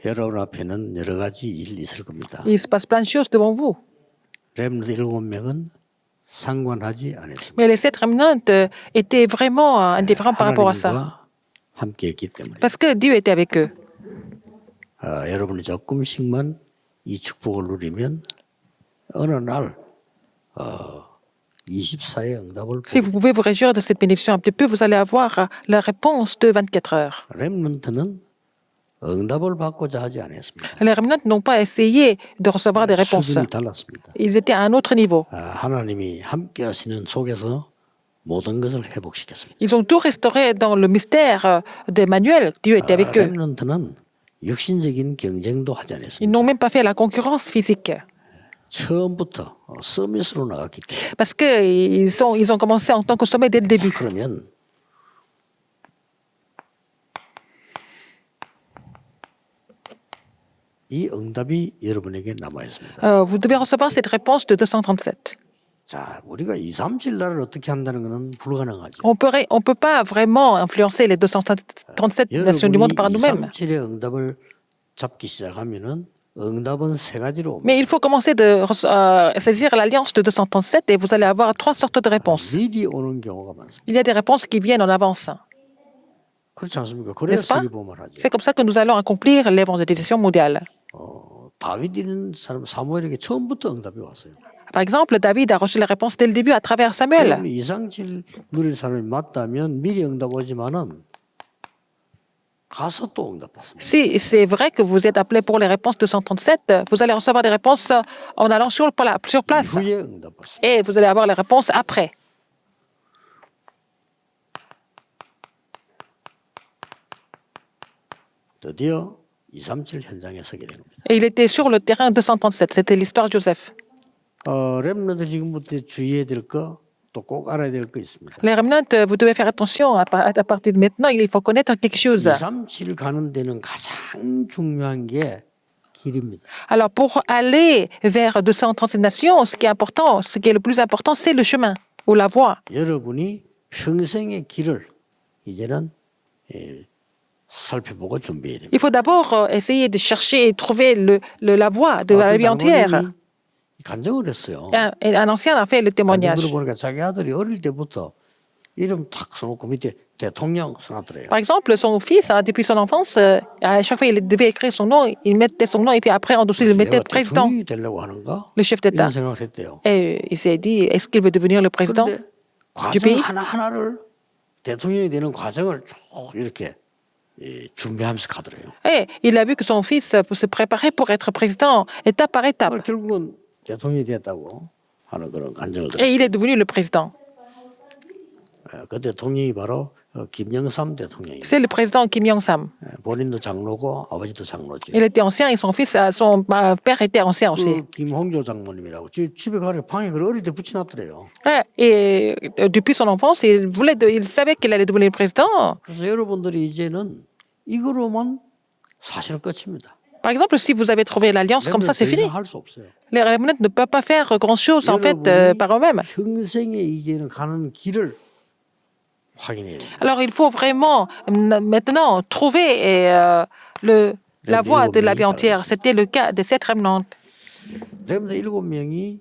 여러분 앞에는 여러 가지 일이 있을 겁니다. Il se passe plein de choses devant vous. 렘넌트 7명은 상관하지 않았습니다. Mais les 7 remnants étaient vraiment indifférents par rapport à ça. 하나님과 함께했기 때문에 Parce que Dieu était avec eux. 여러분이 조금씩만 이 축복을 누리면 어느 날 24의 응답을 Si vous pouvez vous réjouir de cette bénédiction un petit peu, vous allez avoir la réponse de 24 heures. 렘넌트는 응답을 받고자 하지 않았습니다. Les remnants n'ont pas essayé de recevoir des réponses. 수준이 달랐습니다. Ils étaient à un autre niveau. 하나님이 함께 하시는 속에서 모든 것을 회복시켰습니다. Ils ont tout restauré dans le mystère d'Emmanuel. Dieu était avec eux. 렘넌트는 육신적인 경쟁도 하지 Ils 않았습니다. n'ont même pas fait la concurrence physique. 처음부터 서밋으로 나갔기 때문에. Parce qu'ils ont commencé en tant que sommet dès le début. 그러면 이 응답이 여러분에게 남아 있습니다. Vous devez recevoir cette réponse de 237. 자, 우리가 237 나라를 어떻게 한다는 것은 불가능하죠. On peut pas vraiment influencer les 237 nations du monde par nous-mêmes. 237의 응답을 잡기 시작하면은 응답은 세 가지로 옵니다. Mais il faut commencer de saisir l'alliance de 237 et vous allez avoir 3 sortes de réponses. 미리 오는 경우가 많습니다. Il y a des réponses qui viennent en avance. 그렇지 않습니까? 그래야 N'est-ce pas? 세계보험을 하죠. C'est comme ça que nous allons accomplir l'évangélisation mondiale. 다윗이라는 사람 사무엘에게 처음부터 응답이 왔어요. Par exemple, David a reçu la réponse dès le début à travers Samuel. 237 누릴 사람이 맞다면 미리 응답 오지만은 가서 또 응답 받습니다. Si c'est vrai que vous êtes appelé pour les réponses 237, vous allez recevoir des réponses en allant sur place. 후에 응답 받습니다. Et vous allez avoir les réponses après. 드디어 237 현장에 서게 된 겁니다. Et il était sur le terrain 237. C'était l'histoire de Joseph. 렘너들 지금부터 주의해야 될 거, 또 꼭 알아야 될 거 있습니다. Les remnants, vous devez faire attention. À partir de maintenant, il faut connaître quelque chose. 237 가는 데는 가장 중요한 게 길입니다. Alors, pour aller vers 237 nations, ce qui est important, ce qui est le plus important, c'est le chemin ou la voie. 여러분이 평생의 길을 이제는 살펴보고 준비해야 됩니다. Il faut d'abord essayer de chercher et trouver la voie de la vie entière. 간증을 했어요. Un ancien a fait le témoignage. 들어보니까 자기 아들이 어릴 때부터 이름 탁 써놓고 밑에 대통령 써놨더래요. Par exemple, son fils, depuis son enfance, à chaque fois, il devait écrire son nom, il mettait son nom et puis après, en dessous, il mettait président, 대통령이 되려고 하는가? le chef d'État. 이런 생각을 했대요. Et il s'est dit, est-ce qu'il veut devenir le président 그런데 du pays? 과정 하나하나를 대통령이 되는 과정을 쭉 이렇게 준비하면서 가더래요. Et il a vu que son fils se préparait pour être président étape par étape. 결국은 대통령이 됐다고 하는 그런 간증을 Et il 들었어요. est devenu le président. 그 대통령이 바로 김영삼 대통령이에요. C'est le président Kim Yong-sam. 본인도 장로고 아버지도 장로지. Il était ancien et son père était ancien aussi. 그 김홍조 장모님이라고 집에 가서 방에 그 어릴 때 붙여놨더래요. Et depuis son enfance, il savait qu'il allait devenir président. 그래서 여러분들이 이제는 이거로만 사실은 끝입니다. Par exemple, si vous avez trouvé l'alliance comme ça, c'est fini. 할수 없어요. Les remnants ne peuvent pas faire grand-chose en fait par eux-mêmes. 평생에 이제는 가는 길을 확인해야 됩니다. Alors il faut vraiment maintenant trouver la voie de la vie entière. C'était le cas des 7 remnants. 렘너 7명이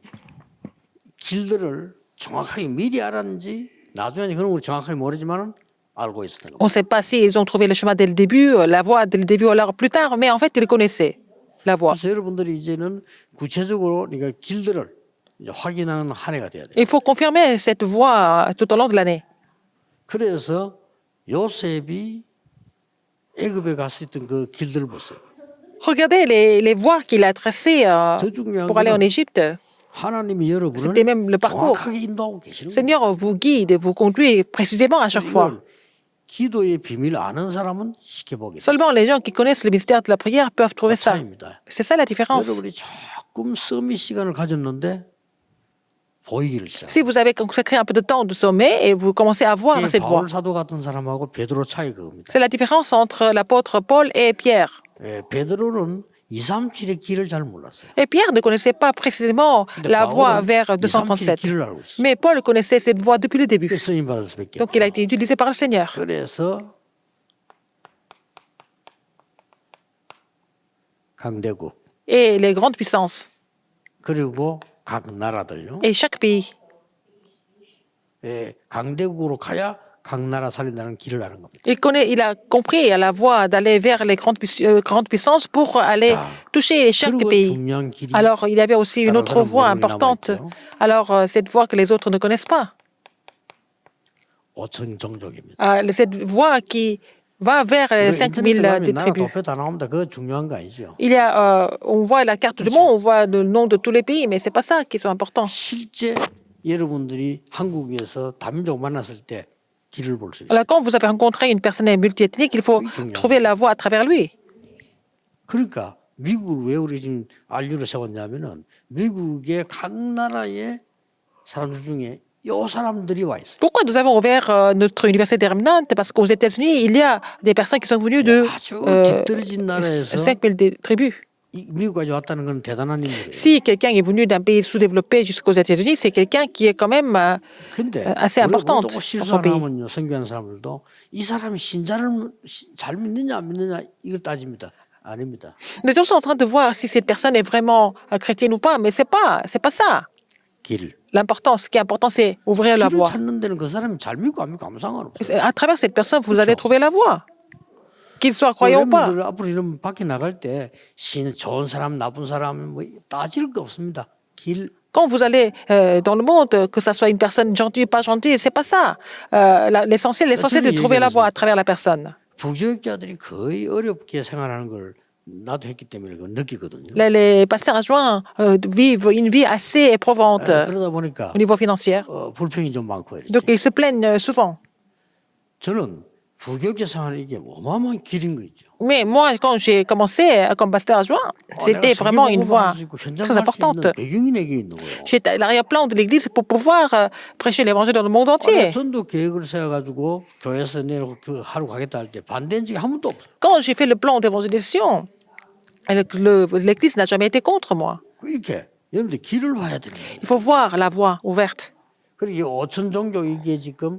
길들을 정확하게 미리 알았는지 나중에 그런 걸 정확하게 모르지만은 알고 있었던 겁니다. On ne sait pas s'ils ont trouvé le chemin dès le début, la voie dès le début ou alors plus tard, mais en fait ils connaissaient la voie. 그래서 여러분들이 이제는 구체적으로 그러니까 길들을 이제 확인하는 한 해가 돼야 돼요. Il faut confirmer cette voie tout au long de l'année. 그래서 요셉이 애굽에 갔을 때 그 길들을 보세요. Regardez les voies qu'il a tracées pour aller en Égypte. 하나님이 여러분을 C'était même le parcours. 정확하게 인도하고 계시는 거예요. Seigneur vous guide et vous conduit précisément à chaque fois. 이걸 기도의 비밀을 아는 사람은 쉽게 보게 돼요. Seulement les gens qui connaissent le mystère de la prière peuvent trouver ça. 차이입니다. C'est ça la différence. 여러분이 조금 서밋 시간을 가졌는데 보이기를 시작. Si vous avez consacré un peu de temps de sommet et vous commencez à voir cette voie. 바울 사도 같은 사람하고 베드로 차이 그겁니다. C'est la différence entre l'apôtre Paul et Pierre. 베드로는 237의 길을 잘 몰랐어요. Et Pierre ne connaissait pas précisément la voie vers 237. 길을 알고 있어요. Mais Paul connaissait cette voie depuis le début. 쓰임 받을 수밖에 Donc il a été utilisé par le Seigneur. 그래서 강대국 et les grandes puissances 그리고 각 나라들요. et chaque pays. 예, 강대국으로 가야 각 나라 살린다는 길을 아는 겁니다. Il a compris la voie d'aller vers les grandes puissances pour aller 자, toucher chaque 그리고 pays. 중요한 길이 Alors, il y avait aussi une 다른 autre 사람 voie 모르는 게 importante. 남아있죠. Alors, cette voie que les autres ne connaissent pas. 5천 종족입니다. Cette voie qui va vers les 우리가 5000 인터넷 가면 des 나라 tribus. 도표 다 나옵니다. 그거 중요한 거 아니죠. On voit la carte du monde, on voit le nom de tous les pays, mais c'est pas ça qui est important. 실제 여러분들이 한국에서 다민족 만났을 때 길을 볼 수 있어요. Alors, quand vous avez rencontré une personne multiethnique, il faut Oui, 중요하죠. trouver la voie à travers lui. 그러니까 미국을 왜 우리 지금 안류를 세웠냐면은 미국의 각 나라의 사람들 중에 요 사람들이 와 있어요. Pourquoi nous avons ouvert notre université des Remnants? Parce qu'aux États-Unis, il y a des personnes qui sont venues de 아주 뒤떨어진 나라에서 5000 tribus. 미국까지 왔다는 건 대단한 인물이에요. Si quelqu'un est venu d'un pays sous-développé jusqu'aux États-Unis, c'est quelqu'un qui est quand même 근데 assez importante 또 pour 실수 son pays. 하나면요 선교하는 사람들도 이 사람이 신자를 잘 믿느냐 안 믿느냐 이걸 따집니다. 아닙니다. Les gens sont en train de voir si cette personne est vraiment chrétienne ou pas, mais c'est pas ça. 길. L'important, ce qui est important, c'est ouvrir la 길을 voie. 찾는 데는 그 사람이 잘 믿고 안 믿고 아무 상관없어요. À travers cette personne, vous allez trouver la voie. Qu'il soit croyant ou pas. 여러분들 앞으로 이런 밖에 나갈 때 좋은 사람 나쁜 사람 뭐 따질 거 없습니다. 길. Quand vous allez dans le monde, que ça soit une personne gentille ou pas gentille, c'est pas ça. L'essentiel, c'est de trouver la voie à travers la personne. 부교육자들이 거의 어렵게 생활하는 걸 나도 했기 때문에 그걸 느끼거든요. Les pasteurs adjoints vivent une vie assez éprouvante 그러다 보니까 au niveau financier. 불평이 좀 많고 이러지. Donc, ils se plaignent souvent. 저는 부교육자 생활이 이게 어마어마한 길인 거 있죠. Mais moi, quand j'ai commencé comme pasteur adjoint, c'était vraiment une voie très importante. 배경인에게 있는 거예요. J'étais à l'arrière-plan de l'Église pour pouvoir prêcher l'Évangile dans le monde entier. 전도 계획을 세워가지고 교회에서 내놓고 그 하러 가겠다 할 때 반대한 적이 한 번도 없어요. Quand j'ai fait le plan d'évangélisation, l'Église n'a jamais été contre moi. 이렇게 여러분들 길을 봐야 되는 거예요. Il faut voir la voie ouverte. 그리고 이 5천 종족 이게 지금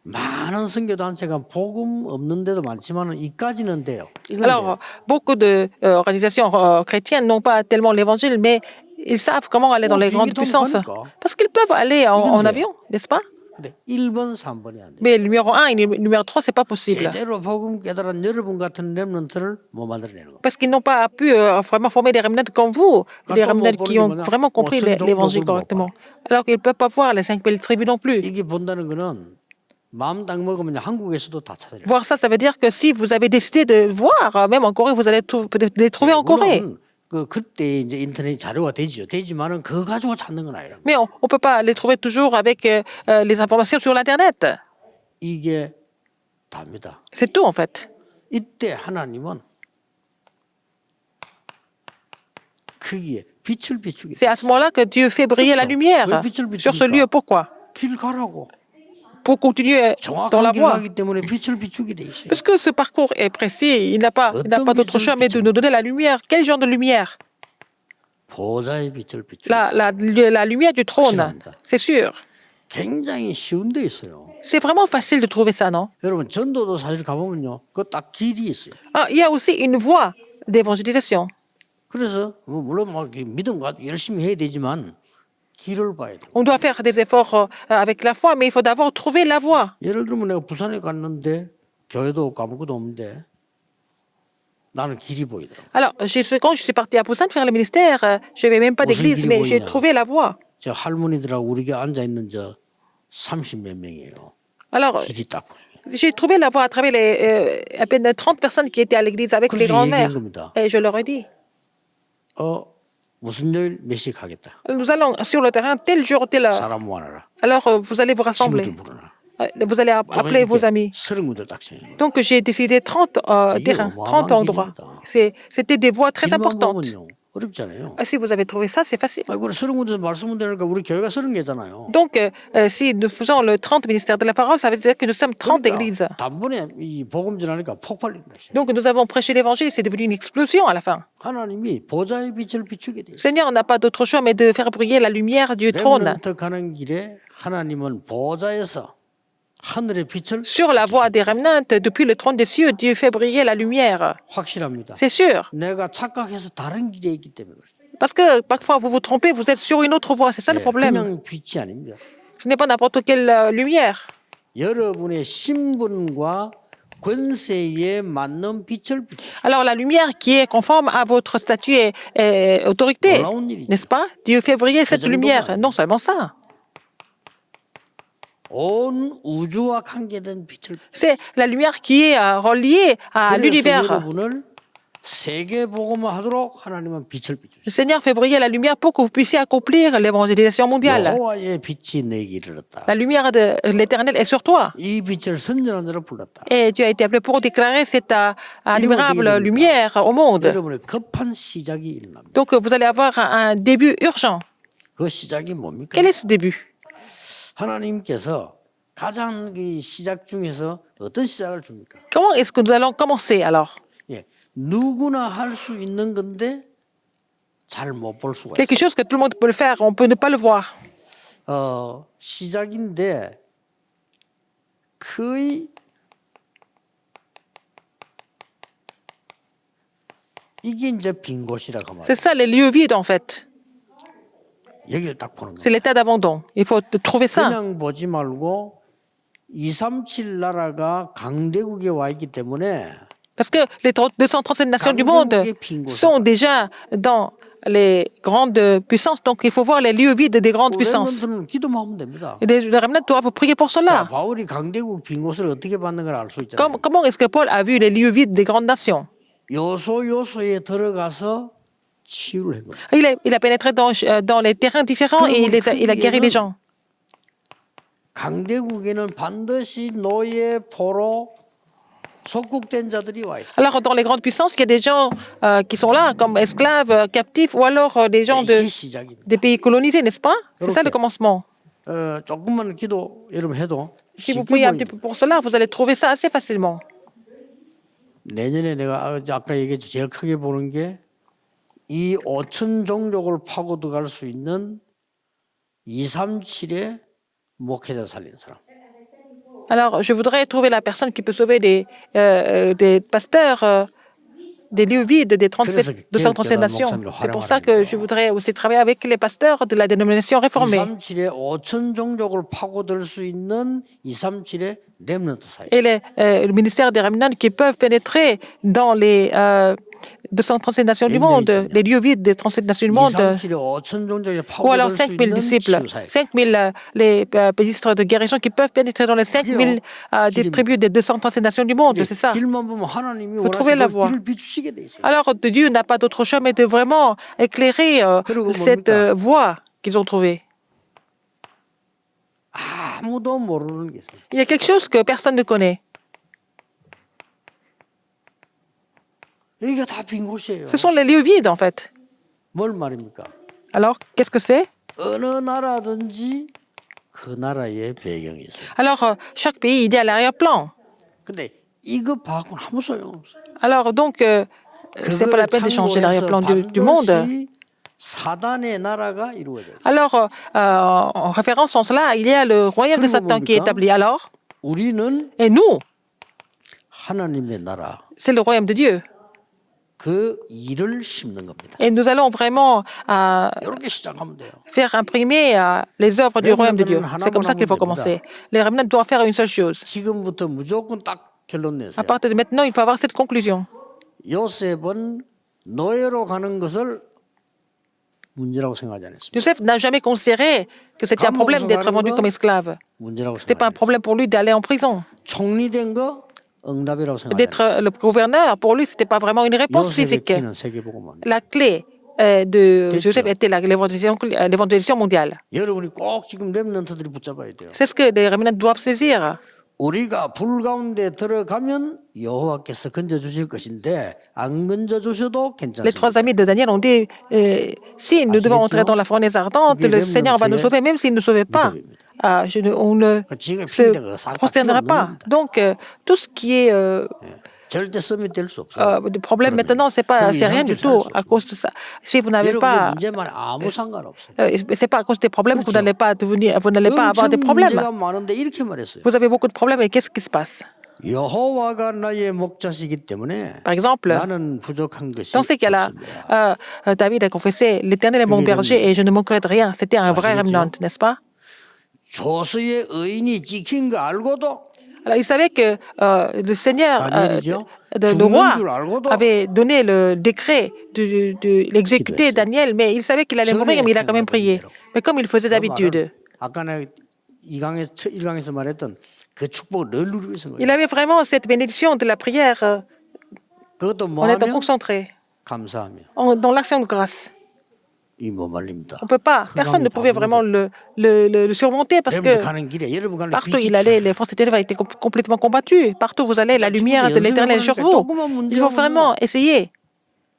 많은 선교단체가 복음 없는 데도 많지만 이까지는 돼요. 이건 Alors, beaucoup d'organisations chrétiennes n'ont pas tellement l'Évangile, mais ils savent comment aller dans les grandes puissances. Parce qu'ils peuvent aller en avion, n'est-ce pas? 근데 1번, 3번이 안 돼요. Mais le numéro 1 et le numéro 3, c'est pas possible. 제대로 복음 깨달은 여러분 같은 렘넌트를 못 만들어내는 거예요. Parce qu'ils n'ont pas pu vraiment former des remnants comme vous, des remnants qui ont vraiment compris l'Évangile correctement. Alors qu'ils ne peuvent pas voir les 5000 tribus non plus. 이게 본다는 거는 마음 딱 먹으면 한국에서도 다 찾아요. Voir ça, ça veut dire que si vous avez décidé de voir, même en Corée, vous allez les trouver en Corée. 그때 이제 인터넷 자료가 되지만은 그거 가지고 찾는 건 아니라. Mais on ne peut pas les trouver toujours avec les informations sur l'Internet. 이게 답니다. C'est tout, en fait. 이때 하나님은 크기에 빛을 비추기. C'est à ce moment-là que Dieu fait briller la lumière sur ce lieu. Pourquoi? 길 가라고. Pour continuer dans la 정확한 길 voie. 가기 때문에 빛을 비추게 돼 있어요. Parce que ce parcours est précis, il n'a pas d'autre choix mais de nous donner la lumière. Quel genre de lumière? 보좌의 빛을 비추. La lumière du trône, 확실합니다. c'est sûr. 굉장히 쉬운 데 있어요. C'est vraiment facile de trouver ça, non? 여러분 전도도 사실 가보면요, 그 딱 길이 있어요. Ah, il y a aussi une voie d'évangélisation. 그래서 물론 막 믿음 가지고 열심히 해야 되지만 길을 봐야 돼요. On doit faire des efforts avec la foi, mais il faut d'abord trouver la voie. 예를 들면 내가 부산에 갔는데 교회도 없고 아무것도 없는데 나는 길이 보이더라고. Alors, quand je suis partie à Busan faire le ministère, je n'avais même pas d'église, mais j'ai trouvé la voie. 저 할머니들하고 우리 교회 앉아 있는 저 30몇 명이에요. Alors, 길이 딱 보여요. j'ai trouvé la voie à travers à peine 30 personnes qui étaient à l'église avec les grands-mères. Et je leur ai dit, 무슨 요일 몇 시에 가겠다. nous allons sur le terrain tel jour, telle heure. 사람 모아놔라. Alors, vous allez vous rassembler. 친구들 부르라. Vous allez appeler vos amis. 30군데 딱 정해요. Donc, j'ai décidé 30 terrains, 30 endroits. C'était des voies très 길만 importantes. 보면요. 어렵잖아요. Si vous avez trouvé ça, c'est facile. 아이고 30군데서 말씀을 되니까 우리 교회가 30개잖아요. Donc, si nous faisons le 30 ministère de la parole, ça veut dire que nous sommes 30 églises. 단번에 이 복음 전하니까 폭발된다. Donc, nous avons prêché l'évangile, c'est devenu une explosion à la fin. 하나님이 보좌의 빛을 비추게 돼요. Le Seigneur n'a pas d'autre choix mais de faire briller la lumière du trône. 렘넌트 가는 길에 하나님은 보좌에서 하늘의 빛을 Sur la voie des remnants, depuis le trône des cieux, Dieu fait briller la lumière. 확실합니다. C'est sûr. 내가 착각해서 다른 길에 있기 때문에 그렇습니다. Parce que parfois vous vous trompez, vous êtes sur une autre voie. C'est ça le problème. 그냥 빛이 아닙니다. Ce n'est pas n'importe quelle lumière. 여러분의 신분과 권세에 맞는 빛을 비추십시오. Alors la lumière qui est conforme à votre statut et autorité, 놀라운 일이죠. n'est-ce pas? Dieu fait briller cette 정도가 lumière. 아니에요. Non seulement ça. 온 우주와 관계된 빛을 C'est la lumière qui est reliée à 그래서 l'univers. 여러분을 세계 복음화 하도록 하나님은 빛을 Le 비추십시오. Seigneur fait briller la lumière pour que vous puissiez accomplir l'évangélisation mondiale. 여호와의 빛이 내게 이르렀다. La lumière de l'Éternel est sur toi. 이 빛을 선전한 자로 불렀다. Et tu as été appelé pour déclarer cette admirable lumière au monde. 여러분의 급한 시작이 일어납니다. Donc vous allez avoir un début urgent. 그 시작이 뭡니까? Quel est ce début? 하나님께서 가장 이 시작 중에서 어떤 시작을 줍니까? Comment est-ce que nous allons commencer alors? 예, 누구나 할 수 있는 건데 잘 못 볼 수가 Quelque 있어요. chose que tout le monde peut le faire, on peut ne pas le voir. 시작인데 거의 이게 이제 빈 곳이라고 하면 C'est ça les lieux vides en fait. 여기를 딱 보는 C'est 거예요. l'état d'abandon. Il faut trouver ça. 그냥 보지 말고 237 나라가 강대국에 와 있기 때문에 Parce que les 237 nations du monde sont déjà dans les grandes puissances. Donc il faut voir les lieux vides des grandes puissances. 렘넌트는 기도만 하면 됩니다. Et les remnants doivent prier pour 자, cela. 바울이 강대국 빈 곳을 어떻게 받는 걸 알 수 있잖아요. Comment est-ce que Paul a vu les lieux vides des grandes nations? 요소에 들어가서 치유를 한 거예요. Il a pénétré dans les terrains différents et il a guéri les gens. 강대국에는 반드시 노예, 포로, 속국된 자들이 와 있어요. Alors, dans les grandes puissances, il y a des gens qui sont là comme esclaves, captifs, ou alors des gens 이게 시작입니다. des pays colonisés, n'est-ce pas? C'est ça le Okay. commencement. 조금만 기도 여러분 해도 Si vous 쉽게 priez un petit 보입니다. peu pour cela, vous allez trouver ça assez facilement. 내년에 내가 아까 얘기했죠. 제일 크게 보는 게 이 5천 종족을 파고 들어갈 수 있는 237의 목회자 살린 사람. Alors, je voudrais trouver la personne qui peut sauver des pasteurs des lieux vides des 237 nations. C'est pour ça que je voudrais aussi travailler avec les pasteurs de la dénomination réformée. 237의 5천 종족을 파고들 수 있는 237의 렘넌트 사이. Et le ministère des remnants qui peuvent pénétrer dans les 237 nations du monde, les lieux vides des 37 nations du monde. 237의 5천 종족에 Ou alors 파고들 수 5000 있는 disciples, 치유 사이. 5000 les ministres de guérison qui peuvent pénétrer dans les 5000 des tribus des 237 nations du monde, c'est ça. 길만 보면 하나님이 Faut trouver la 원하시는 voie. 길을 비추시게 돼 있어요. Alors Dieu n'a pas d'autre choix mais de vraiment éclairer cette voie qu'ils ont trouvée. 아무도 모르는 게 있어요. Il y a quelque chose que personne ne connaît. 여기가 다 빈 곳이에요. Ce sont les lieux vides en fait. 뭘 말입니까? Alors qu'est-ce que c'est? 어느 나라든지 그 나라의 배경이 있어요. Alors chaque pays il est à l'arrière-plan. 근데 이거 봐고는 아무 소용없어요. Alors donc c'est pas la peine de changer l'arrière-plan du monde. 반드시 사단의 나라가 이루어져요. Alors en référence en cela, il y a le royaume de Satan qui est établi. Alors 우리는 et nous, 하나님의 나라 c'est le royaume de Dieu. 그 일을 심는 겁니다. Et nous allons vraiment 이렇게 시작하면 돼요. faire imprimer les œuvres du royaume de Dieu. C'est comme ça qu'il faut commencer. Les remnants doivent faire une seule chose. 지금부터 무조건 딱 결론 내세요. À partir de maintenant, il faut avoir cette conclusion. 요셉은 노예로 가는 것을 문제라고 생각하지 않았습니다. Joseph n'a jamais considéré que c'était un problème d'être vendu comme esclave. 문제라고 Ce n'était pas un 생각했어요. problème pour lui d'aller en prison. 총리된 거 응답이라고 생각했어요. D'être le gouverneur, pour lui, ce n'était pas vraiment une réponse 요셉의 physique. 키는 세계복음화. La clé de Joseph était l'évangélisation mondiale. 여러분이 꼭 지금 렘넌트들이 붙잡아야 돼요. C'est ce que les remnants doivent saisir. 우리가 불 가운데 들어가면 여호와께서 건져 주실 것인데 안 건져 주셔도 Les trois 괜찮습니다. amis de Daniel ont dit si nous devons entrer dans la fournaise ardente, le Seigneur va nous sauver, même s'il ne nous sauvait pas. On ne 지금 se 핑계가 싹 prosternera pas. Donc, tout ce qui est 절대 썸이 될 수 없어요. Le problème maintenant, c'est rien du tout à cause de ça. Si vous n'avez pas, 문제만 아무 상관없어요. c'est pas à cause des problèmes que vous n'allez pas avoir des problèmes. 문제가 많은데 이렇게 말했어요. Vous avez beaucoup de problèmes et qu'est-ce qui se passe? 여호와가 나의 목자시기 때문에 Par exemple, 나는 부족한 것이 dans ces cas-là, 없습니다. David a confessé, l'Éternel est mon berger et je ne manquerai de rien. C'était un vrai remnant, n'est-ce pas? 조수의 의인이 지킨 거 알고도 Alors, il savait que le Seigneur, 다니엘이죠. le roi, 죽는 줄 알고도 avait donné le décret de l'exécuter Daniel, mais il savait qu'il allait mourir, mais il a quand même prié. Mais comme il faisait d'habitude, 아까 내가 1강에서 말했던 그 축복을 늘 누리고 있는 il 거예요. avait vraiment cette bénédiction de la prière 그것도 en étant 뭐하면 concentré 감사하며 dans l'action de grâce. 이 못 말립니다. On peut pas, personne ne pouvait vraiment le surmonter parce que 여러분 가는 길에 여러분 가는 partout où 빛이 il allait, les forces éternelles étaient complètement combattues. Partout où vous allez, la lumière de l'éternel est sur vous. Il faut vraiment essayer.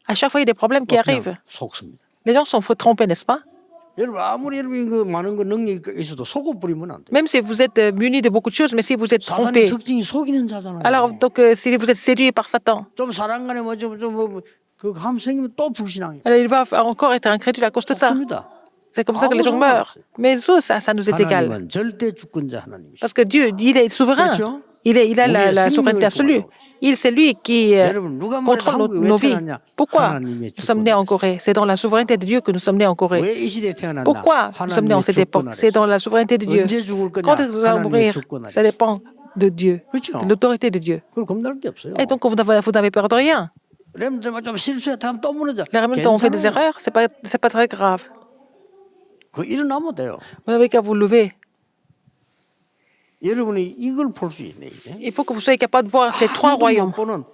À chaque fois, il y a des problèmes qui arrivent. 속습니다. Les gens sont trompés, n'est-ce pas? 여러분 아무리 여러분 그 많은 거 능력이 있어도 속고 뿌리면 안 돼. Même si vous êtes munis de beaucoup de choses, mais si vous êtes 사단의 trompés, 특징이 속이는 자잖아요. alors donc si vous êtes séduit par Satan, 좀 사랑간에 뭐좀그감 생기면 또 불신앙이에요. alors il va encore être incrédule à cause de ça. 없습니다. C'est comme ça que les gens meurent. Mais ça nous est égal. 하나님은 절대 주권자 하나님이시죠. Parce que Dieu, il est souverain. 그렇죠? Il a la souveraineté absolue. C'est lui qui 여러분 누가 말해도 contrôle 한국에 왜 nos vies. 태어났냐? Pourquoi 하나님의 nous sommes nés en 주권이었어요. Corée? C'est dans la souveraineté de Dieu que nous sommes nés en Corée. 왜 이 시대에 태어났나? Pourquoi nous sommes nés en cette époque? C'est dans la souveraineté de Dieu. 언제 죽을 거냐? Quand est-ce que nous allons 하나님의 mourir? 주권 Ça 아래. dépend de Dieu, 그렇죠? de l'autorité de Dieu. 그걸 겁날 게 없어요. Et donc vous n'avez peur de rien. 렘들만 좀 실수해 다음 또 무너져. Les remnants ont fait des 괜찮아요. erreurs, c'est pas très grave. 그 일어나면 돼요. Vous n'avez qu'à vous lever. 여러분이 이걸 볼 수 있네 이제. Il faut que vous soyez capable de voir ces trois 아무도 royaumes. 못 보는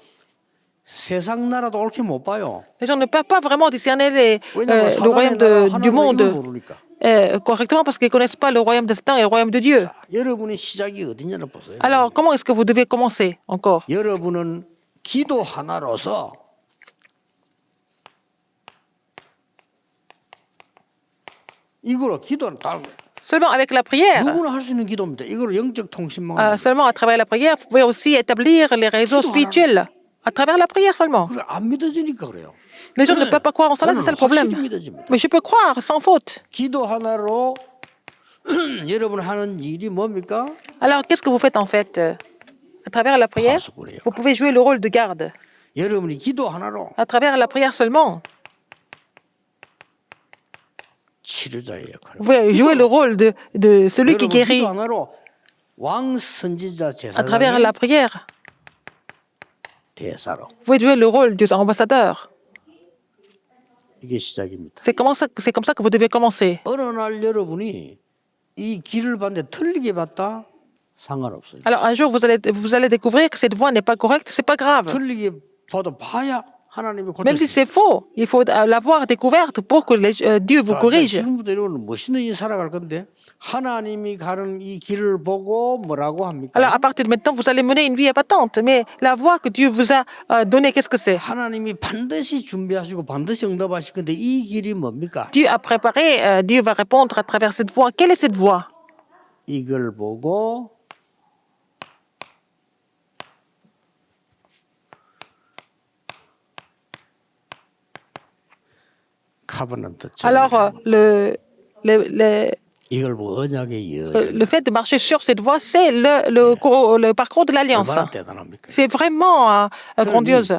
세상 나라도 옳게 못 봐요. Les gens ne peuvent pas vraiment discerner 왜냐면 le royaume 사단의 나라 du 하나님은 monde 이걸 모르니까. correctement parce qu'ils ne connaissent pas le royaume de Satan et le royaume de Dieu. 여러분의 시작이 어디냐를 보세요. Alors, comment est-ce que vous devez commencer encore? 여러분은 기도 하나로서 이거로 기도는 딱 Seulement avec la prière, 누구나 할 수 있는 기도입니다. 이거로 영적 통신망. 하는 거예요. seulement à travers la prière, vous pouvez aussi établir les réseaux spirituels. À travers la prière seulement. 그래 안 믿어지니까 그래요. Les gens ne peuvent pas croire en cela, c'est ça le problème. 확실히 믿어집니다. Mais je peux croire sans faute. 기도 하나로 여러분 하는 일이 뭡니까? Alors, qu'est-ce que vous faites en fait? À travers la prière, vous pouvez jouer le rôle de garde. 여러분이 기도 하나로 À travers la prière seulement, 치료자의 역할. vous pouvez jouer le rôle de celui qui 여러분 guérit. 기도 하나로 왕 선지자 À travers 제사장의 la prière, 대사로. vous pouvez jouer le rôle de ambassadeur. 이게 시작입니다. C'est comme ça que vous devez commencer. 어느 날 여러분이 이 길을 봤는데 틀리게 봤다 상관없어요. Alors un jour, vous allez découvrir que cette voie n'est pas correcte, c'est pas grave. 틀리게 봐도 봐야 하나님이 Même si c'est faux, il faut l'avoir découverte pour que Dieu vous corrige. 지금부터 여러분은 멋있는 일 살아갈 건데 하나님이 가는 이 길을 보고 뭐라고 합니까? Alors à partir de maintenant, vous allez mener une vie épatante. Mais la voie que Dieu vous a donnée, qu'est-ce que c'est? 하나님이 반드시 준비하시고 반드시 응답하실 건데 이 길이 뭡니까? Dieu a préparé, Dieu va répondre à travers cette voie. Quelle est cette voie? 이걸 보고 카버넌트. Alors 이걸 보고 언약의 여. le fait de marcher sur cette voie, c'est le parcours de l'alliance. 얼마나 대단합니까? C'est vraiment grandiose.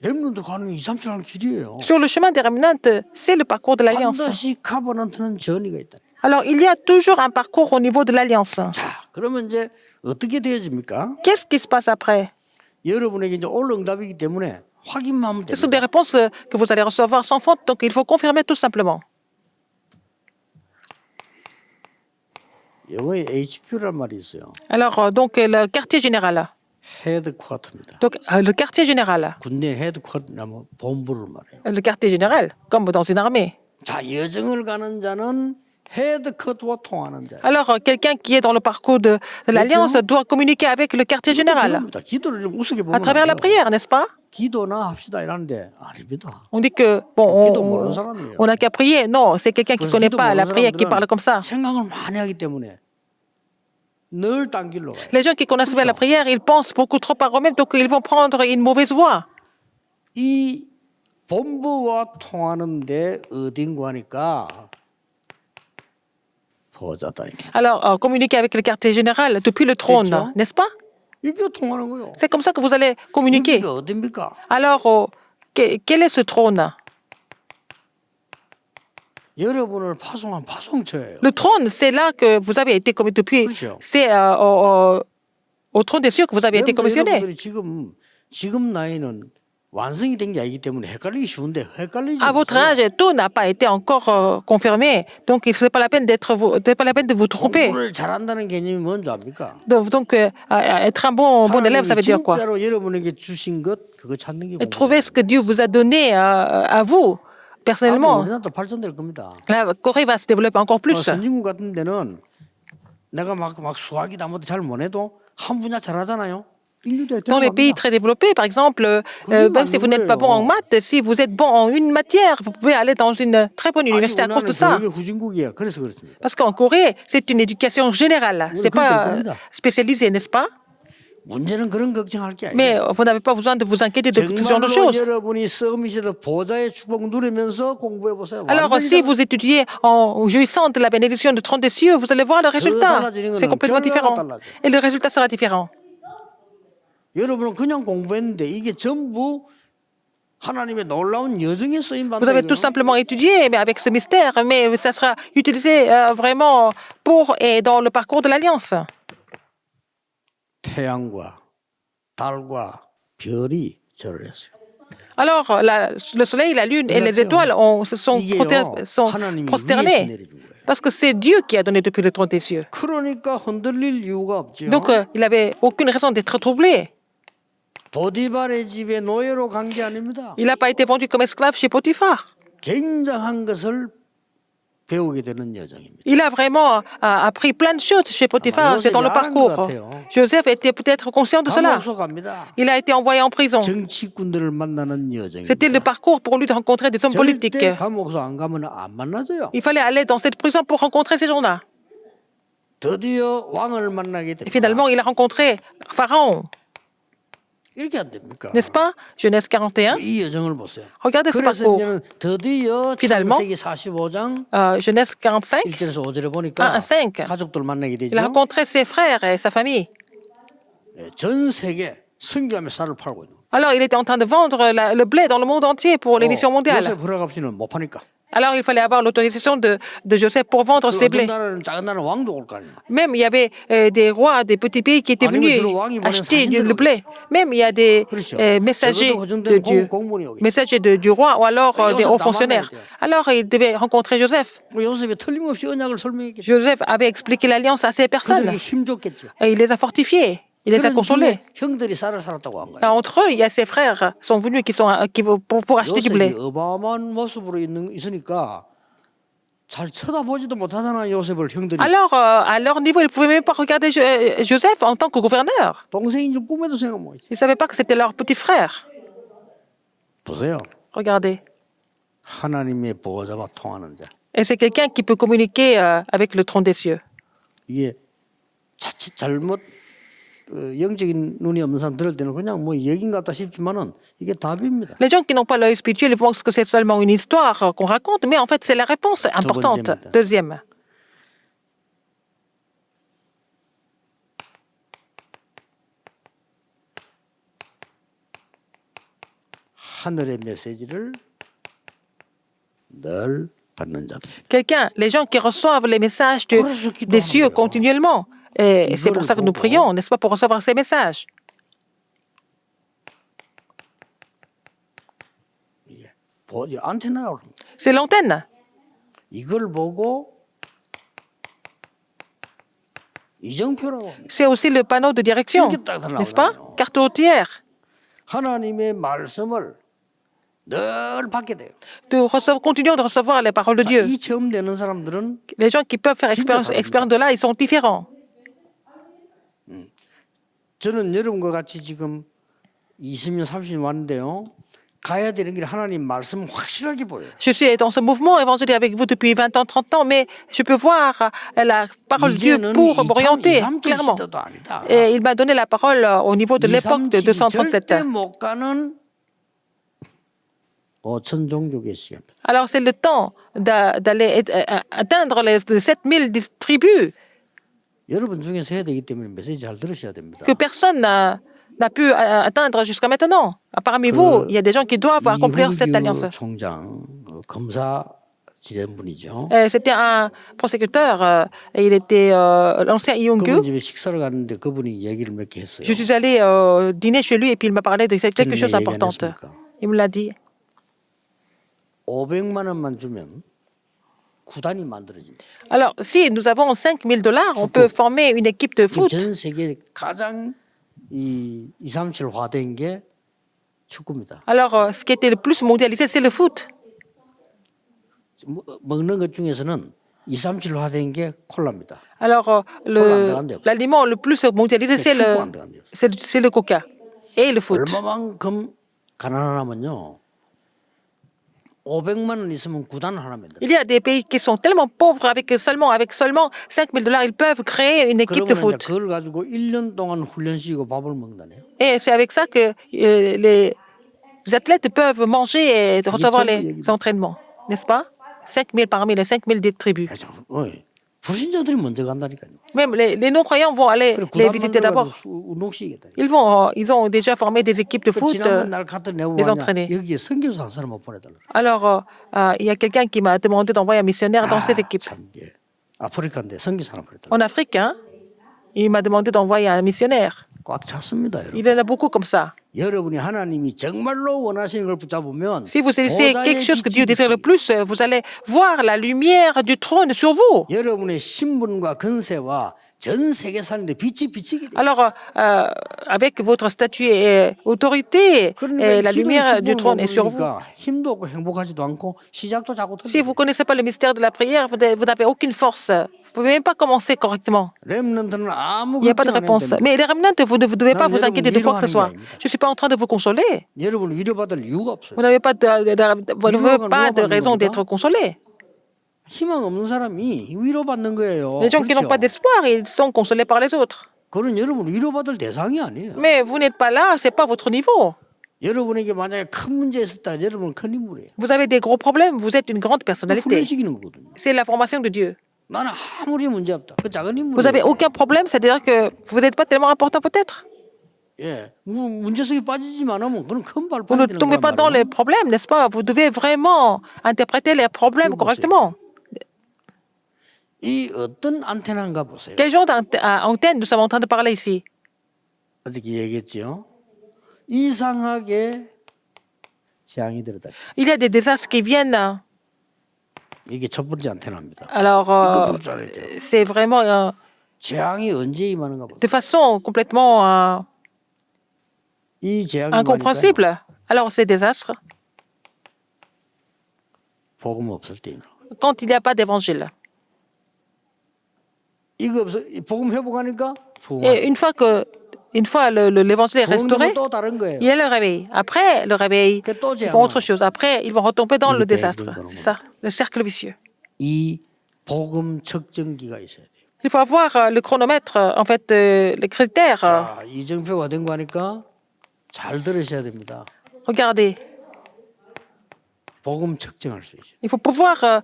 렘넌트 가는 2, 3초 하는 길이에요. Sur le chemin des remnants, c'est le parcours de l'alliance. 반드시 카버넌트는 전이가 있다. Alors, il y a toujours un parcours au niveau de l'alliance. 자, 그러면 이제 어떻게 되어집니까? Qu'est-ce qui se passe après? 여러분에게 이제 올 응답이기 때문에 확인만 하면 Ce sont des 됩니다. réponses que vous allez recevoir sans faute, donc il faut confirmer tout simplement. 영어에 HQ란 말이 있어요. Alors, donc, le quartier général. 헤드쿼터입니다. Donc, le quartier général. 군대 헤드쿼터라면 본부를 말해요. Le quartier général, comme dans une armée. 자, 여정을 가는 자는 헤드쿼터와 통하는 자. Alors, quelqu'un qui est dans le parcours de l'Alliance doit communiquer avec le quartier général. 기도를 좀 우습게 À 보면 travers la prière, n'est-ce pas? 기도나 합시다 이러는데 아닙니다. On dit que, bon, 기도 모르는 사람이에요. on n'a qu'à prier. Non, c'est quelqu'un qui ne 그래서 connaît 기도 pas la 모르는 prière qui 사람들은 parle comme ça. 생각을 많이 하기 때문에 늘 딴 길로 가요. Les gens qui connaissent bien la prière, ils pensent beaucoup trop par eux-mêmes, donc ils vont prendre une mauvaise voie. 이 본부와 통하는데 어딘가 하니까 보좌다. Alors, communiquer avec le quartier général depuis le trône, Question. n'est-ce pas? 이게 통하는 거요. C'est comme ça que vous allez communiquer. 이게 어딥니까? Alors, quel est ce trône? 여러분을 파송한 파송처예요. Le trône, c'est là que vous avez été commis depuis. 그렇죠. C'est au trône des cieux que vous avez été commissionné. 여러분들이 지금 나이는 완성이 된 게 아니기 때문에 헷갈리기 쉬운데 헷갈리지 À votre 마세요. âge, tout n'a pas été encore confirmé, donc il n'est pas la peine pas la peine de vous tromper. 공부를 잘한다는 개념이 뭔지 압니까? Donc, être un bon élève, ça veut dire quoi? 진짜로 여러분에게 주신 것 그거 찾는 게 Et trouver ce que Dieu vous a donné à vous, personnellement. 우리나라도 발전될 겁니다. La Corée va se développer encore plus. 선진국 같은 데는 내가 막 수학이다 뭐잘 못해도 한 분야 잘하잖아요. Dans les pays très développés, par exemple, même si vous n'êtes pas bon en maths, si vous êtes bon en une matière, vous pouvez aller dans une très bonne université à cause de ça. 교육의 후진국이야. 그래서 그렇습니다. Parce qu'en Corée, c'est une éducation générale. C'est pas spécialisé, n'est-ce pas? 문제는 그런 걱정할 게 Mais 아니에요. vous n'avez pas besoin de vous inquiéter de ce genre de 정말로 choses. 여러분이 서밋에서 보좌의 축복 누리면서 공부해 보세요. Alors, si vous étudiez en jouissant de la bénédiction du trône des cieux, vous allez voir le résultat. C'est complètement différent. Et le résultat sera différent. 여러분은 그냥 공부했는데 이게 전부 하나님의 놀라운 여정에 쓰임 받는 Vous avez tout simplement étudié, mais avec ce mystère, mais ça sera utilisé vraiment pour et dans le parcours de l'Alliance. 태양과 달과 별이 절을 했어요. Alors, le soleil, la lune et les étoiles se sont prosternés. Parce que c'est Dieu qui a donné depuis le trône des cieux. 그러니까 흔들릴 이유가 없죠. Donc, il n'avait aucune raison d'être troublé. 보디발의 집에 노예로 간 게 아닙니다. Il n'a pas été vendu comme esclave chez Potiphar. 굉장한 것을 배우게 되는 여정입니다. Il a vraiment appris plein de choses chez Potiphar. C'est dans le parcours. Joseph était peut-être conscient de cela. 감옥소 갑니다. Il a été envoyé en prison. 정치꾼들을 만나는 여정입니다. C'était le parcours pour lui de rencontrer des hommes politiques. 절대 감옥소 안 가면 안 만나줘요. Il fallait aller dans cette prison pour rencontrer ces gens-là. 드디어 왕을 만나게 Et 됩니다. finalement, il a rencontré Pharaon. 이렇게 안 됩니까? N'est-ce pas? Genèse 41. 이 여정을 보세요. Regardez ce 그래서 parcours. 이제는 드디어 Finalement, 창세기 45장 Genèse 45. 1절에서 5절에 1 보니까 à 5. 가족들 만나게 되죠. Il a rencontré ses frères et sa famille. 전 세계 선교하며 쌀을 팔고 있는. Alors, il était en train de vendre le blé dans le monde entier pour les missions mondiales. 요셉 허락 없이는 못 파니까. Alors, il fallait avoir l'autorisation de Joseph pour vendre ses blés. 어떤 나라는 작은 나라는 왕도 올 거 아니에요. Même, il y avait des rois, des petits pays qui étaient venus acheter le blé. Même, il y a des messagers de Dieu, messagers du roi ou alors des hauts fonctionnaires. Alors, il devait rencontrer Joseph. 요셉이 틀림없이 언약을 설명했겠죠. Joseph avait expliqué l'alliance à ces personnes. 그들에게 힘 줬겠죠. Et il les a fortifiés. Il les a 그런 consolés. 중에 형들이 쌀을 살았다고 한 거예요. Entre eux, il y a ses frères qui sont venus pour acheter du blé. 요셉이 어마어마한 모습으로 있으니까 잘 쳐다보지도 못하잖아 요셉을 형들이. Alors, à leur niveau, ils ne pouvaient même pas regarder Joseph en tant que gouverneur. 동생인 줄 꿈에도 생각 못 했지. Ils ne savaient pas que c'était leur petit frère. 보세요. Regardez. 하나님의 보호자와 통하는 자. Et c'est quelqu'un qui peut communiquer avec le trône des cieux. 이게 자칫 잘못 영적인 눈이 없는 사람 들을 때는 그냥 뭐 얘기인 것 같다 싶지만은 이게 답입니다. Les gens qui n'ont pas l'œil spirituel, ils pensent que c'est seulement une histoire qu'on raconte, mais en fait, c'est la réponse importante. Deuxième. 하늘의 메시지를 늘 받는 자들. Quelqu'un, les gens qui reçoivent les messages des cieux continuellement. Et c'est pour ça que nous prions, n'est-ce pas, pour recevoir ces messages. C'est l'antenne. 이걸 보고 C'est aussi le panneau de direction, n'est-ce pas? Carte routière. 하나님의 말씀을 늘 받게 돼요. Continuons de recevoir les paroles de Dieu. 이 체험 되는 사람들은 Les gens qui peuvent faire expérience de là, ils sont différents. 저는 여러분과 같이 지금 20년, 30년 왔는데요. 가야 되는 길 하나님 말씀 확실하게 보여요. Je suis dans ce mouvement évangélique avec vous depuis 20 ans, 30 ans, mais je peux voir la parole de Dieu 이제는 pour m'orienter 237 clairement. 시대도 아니다. Et il m'a donné la parole au niveau de l'époque de 237. 절대 못 가는 5천 종족의 시간입니다. Alors c'est le temps d'aller atteindre les 7000 tribus 여러분 중에서 해야 되기 때문에 메시지 잘 들으셔야 됩니다. que personne n'a pu atteindre jusqu'à maintenant. Parmi vous, il y a des gens qui doivent accomplir cette alliance. 총장 검사 지낸 분이죠. C'était un prosécuteur, et il était l'ancien 그분 Yongu. 집에 식사를 갔는데 그분이 얘기를 몇 개 했어요. Je suis allé dîner chez lui et puis il m'a parlé de quelque chose d'important. Il me l'a dit. 500만 원만 주면 구단이 만들어진다. Alors, si nous avons 5000 $, on peut former une équipe de foot. 전 세계 가장 이 237화된 게 축구입니다. Alors, ce qui était le plus mondialisé, c'est le foot. 먹는 것 중에서는 237화된 게 콜라입니다. Alors, l'aliment le plus mondialisé, c'est le coca et le foot. 얼마만큼 가난하냐면요. 500만 원 있으면 구단 하나 만들어요. Il y a des pays qui sont tellement pauvres avec seulement 5000 $, ils peuvent créer une équipe de 그러면 foot. 이제 그걸 가지고 1년 동안 훈련시키고 밥을 먹는다네요. Et c'est avec ça que les athlètes peuvent manger et recevoir les entraînements, n'est-ce pas? 5000 parmi les 5000 des tribus. 불신자들이 먼저 간다니까요. Même les non-croyants vont aller les visiter d'abord. 운동시키겠다. Ils ont déjà formé des équipes de foot, 지난번 날 갔더니 내가 les 뭐냐, entraîner. 여기에 선교사 한 사람 못 보내달라. Alors, il y a quelqu'un qui m'a demandé d'envoyer un missionnaire dans ces équipes. 참, 예. 아프리카인데 선교사 하나 보내달라. En Afrique, hein, il m'a demandé d'envoyer un missionnaire. 꽉 찼습니다, 여러분. Il y en a beaucoup comme ça. 여러분이 하나님이 정말로 원하시는 걸 붙잡으면 Si vous saisissez 보좌의 quelque chose que Dieu 빛이 désire le plus, vous allez voir la lumière du trône sur vous. 여러분의 신분과 권세와 전 세계 사는데 빛이 비치게 돼요. Alors, avec votre statut et autorité, et la lumière du trône est sur vous. 힘도 없고 행복하지도 않고 시작도 자꾸 Si vous ne connaissez pas le mystère de la prière, vous n'avez aucune force. Vous ne pouvez même pas commencer correctement. 렘넌트는 아무 Il n'y a pas de 걱정 안 해도 réponse. 됩니다. Mais les remnants, vous ne devez pas vous inquiéter de quoi que ce soit. 위로하는 게 아닙니다. Je ne suis pas en train de vous consoler. 여러분 위로받을 이유가 없어요. Vous n'avez pas de raison d'être consolé. 희망 없는 사람이 위로받는 거예요. Les gens qui n'ont pas d'espoir, ils sont consolés par les autres. 그건 여러분 위로받을 대상이 아니에요. Mais vous n'êtes pas là, ce n'est pas votre niveau. 여러분에게 만약에 큰 문제 있었다, 여러분은 큰 인물이에요. Vous avez des gros problèmes, vous êtes une grande personnalité. 훈련시키는 거거든요. C'est la formation de Dieu. 나는 아무리 문제 없다. 그 작은 인물이에요. Vous n'avez aucun problème, c'est-à-dire que vous n'êtes pas tellement important peut-être. 예, 문제 속에 빠지지만 하면 그건 큰 Vous ne 발판이 되는 tombez pas dans 거란 les 말이에요. problèmes, n'est-ce pas? Vous devez vraiment interpréter les problèmes correctement. 이 어떤 안테나인가 보세요. Quel genre d'antenne nous sommes en train de parler ici? 어저께 얘기했죠. 이상하게 재앙이 들었다. Il y a des désastres qui viennent. 이게 첫 번째 안테나입니다. Alors, 이거 볼 줄 알아야 돼요. c'est vraiment 재앙이 언제 임하는가 보세요. de façon complètement 이 재앙이 incompréhensible. Alors, ces désastres, 복음 없을 때입니다. quand il n'y a pas d'évangile. 이거 없어 복음 회복하니까 Et une fois l'évangile est restauré, 또 다른 거예요. il y a le réveil. Après le réveil, 또 ils font autre 재앙. chose. Après, ils vont retomber dans le 이 désastre. 뱅뱅 C'est ça, le cercle vicieux. 이 복음 측정기가 있어야 돼요. Il faut avoir le chronomètre, en fait, les critères. 자, 이정표가 된 거 하니까 잘 들으셔야 됩니다. Regardez, 복음 측정할 수 있어요. il faut pouvoir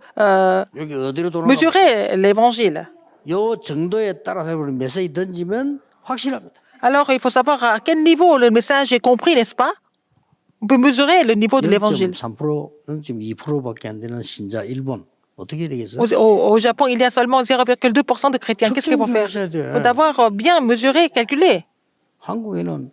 여기 어디로 돌아가? mesurer l'évangile. 요 정도에 따라서 우리 메시지 던지면 확실합니다. Alors, il faut savoir à quel niveau le message est compris, n'est-ce pas? On peut mesurer le niveau de l'évangile. 0.3%, 0.2%밖에 안 되는 신자 일본 어떻게 되겠어요? Au Japon, il y a seulement 0,2% de chrétiens. Qu'est-ce qu'il faut faire? Il faut d'abord bien mesurer, calculer. 한국에는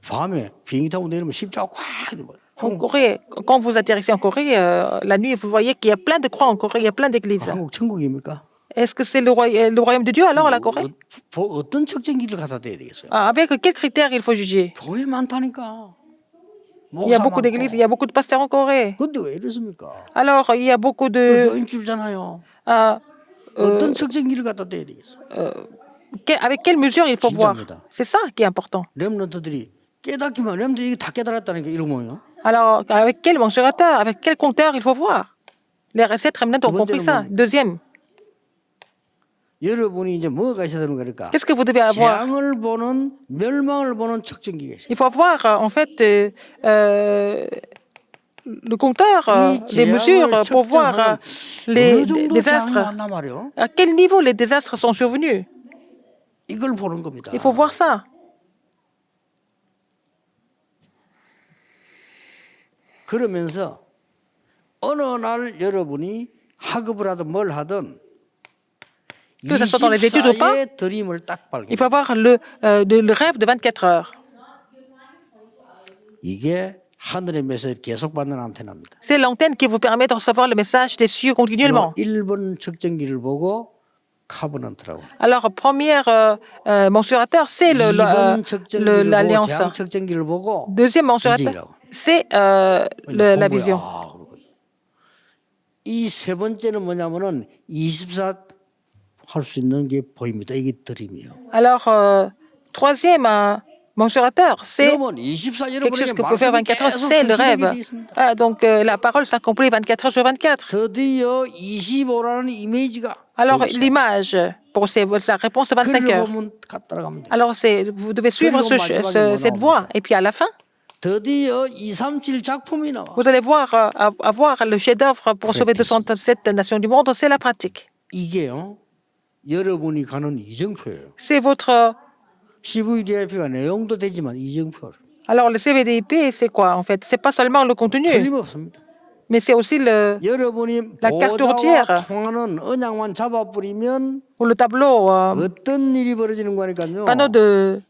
밤에 비행기 타고 내리면 십자가 꽉 있는 거예요. En Corée, quand vous atterrissez en Corée, la nuit, vous voyez qu'il y a plein de croix en Corée, il y a plein d'églises. 한국 천국입니까? Est-ce que c'est le royaume de Dieu alors, la Corée? 어떤 측정기를 갖다 대야 되겠어요? Avec quels critères il faut juger? 교회 많다니까. Il y a beaucoup d'églises, il y a beaucoup de pasteurs en Corée. 근데 왜 이렇습니까? Alors, il y a beaucoup de... 교인 줄잖아요. euh, 어떤 측정기를 갖다 대야 되겠어요? avec quelle mesure il faut voir? 진짜입니다. C'est ça qui est important. 렘넌트들이 깨닫기만 렘넌트 이게 다 깨달았다니까 이러면요. Alors, avec quel mensurateur, avec quel compteur il faut voir? Les recettes Remnant ont compris ça. Deuxième, 여러분이 이제 뭐가 있어야 되는 거니까 qu'est-ce que vous devez avoir? 재앙을 보는 멸망을 보는 측정기가 있어요. Il faut avoir, en fait, le compteur, les mesures pour voir les 어느 정도 재앙이 désastres. 왔나 말이요. À quel niveau les désastres sont survenus? 이걸 보는 겁니다. Il faut voir ça. 그러면서 어느 날 여러분이 학업을 하든 뭘 하든 Que ce soit dans les études ou pas, 24의 드림을 딱 발견. il faut avoir le rêve de 24 heures. 이게 하늘의 메시지를 계속 받는 안테나입니다. C'est l'antenne qui vous permet de recevoir le message des cieux continuellement. 1번 측정기를 보고 카버넌트라고. Alors, premier mensurateur, c'est 2번 측정기를 보고 l'alliance. 재앙 측정기를 보고 Deuxième mensurateur, c'est la vision. 이 세 번째는 뭐냐면은 24 할 수 있는 게 보입니다. 이게 드림이에요. Alors, troisième mensurateur, c'est 그러면 24 quelque chose 여러분에게 que peut faire 말씀이 24 heures, 계속 c'est le 성취되게 rêve. 돼 있습니다. Donc, la parole s'accomplit 24 heures sur 24. 드디어 25라는 이미지가 Alors, 보이죠. l'image, pour sa réponse, c'est 25 글을 heures. 보면 따라가면 돼요. Alors, vous devez suivre cette voie. Et puis, à la fin, 드디어 237 작품이 나와. vous allez voir, avoir le chef-d'œuvre pour sauver 207 nations du monde, c'est la pratique. 이게요. 여러분이 가는 이정표예요. C'est votre... CVDIP가 내용도 되지만 이정표. Alors, le CVDIP, c'est quoi, en fait? C'est pas seulement le contenu, 틀림없습니다. mais c'est aussi 여러분이 la carte routière. 보좌와 통하는 언약만 잡아버리면 ou le tableau, 어떤 일이 벌어지는 거니까요. panneau de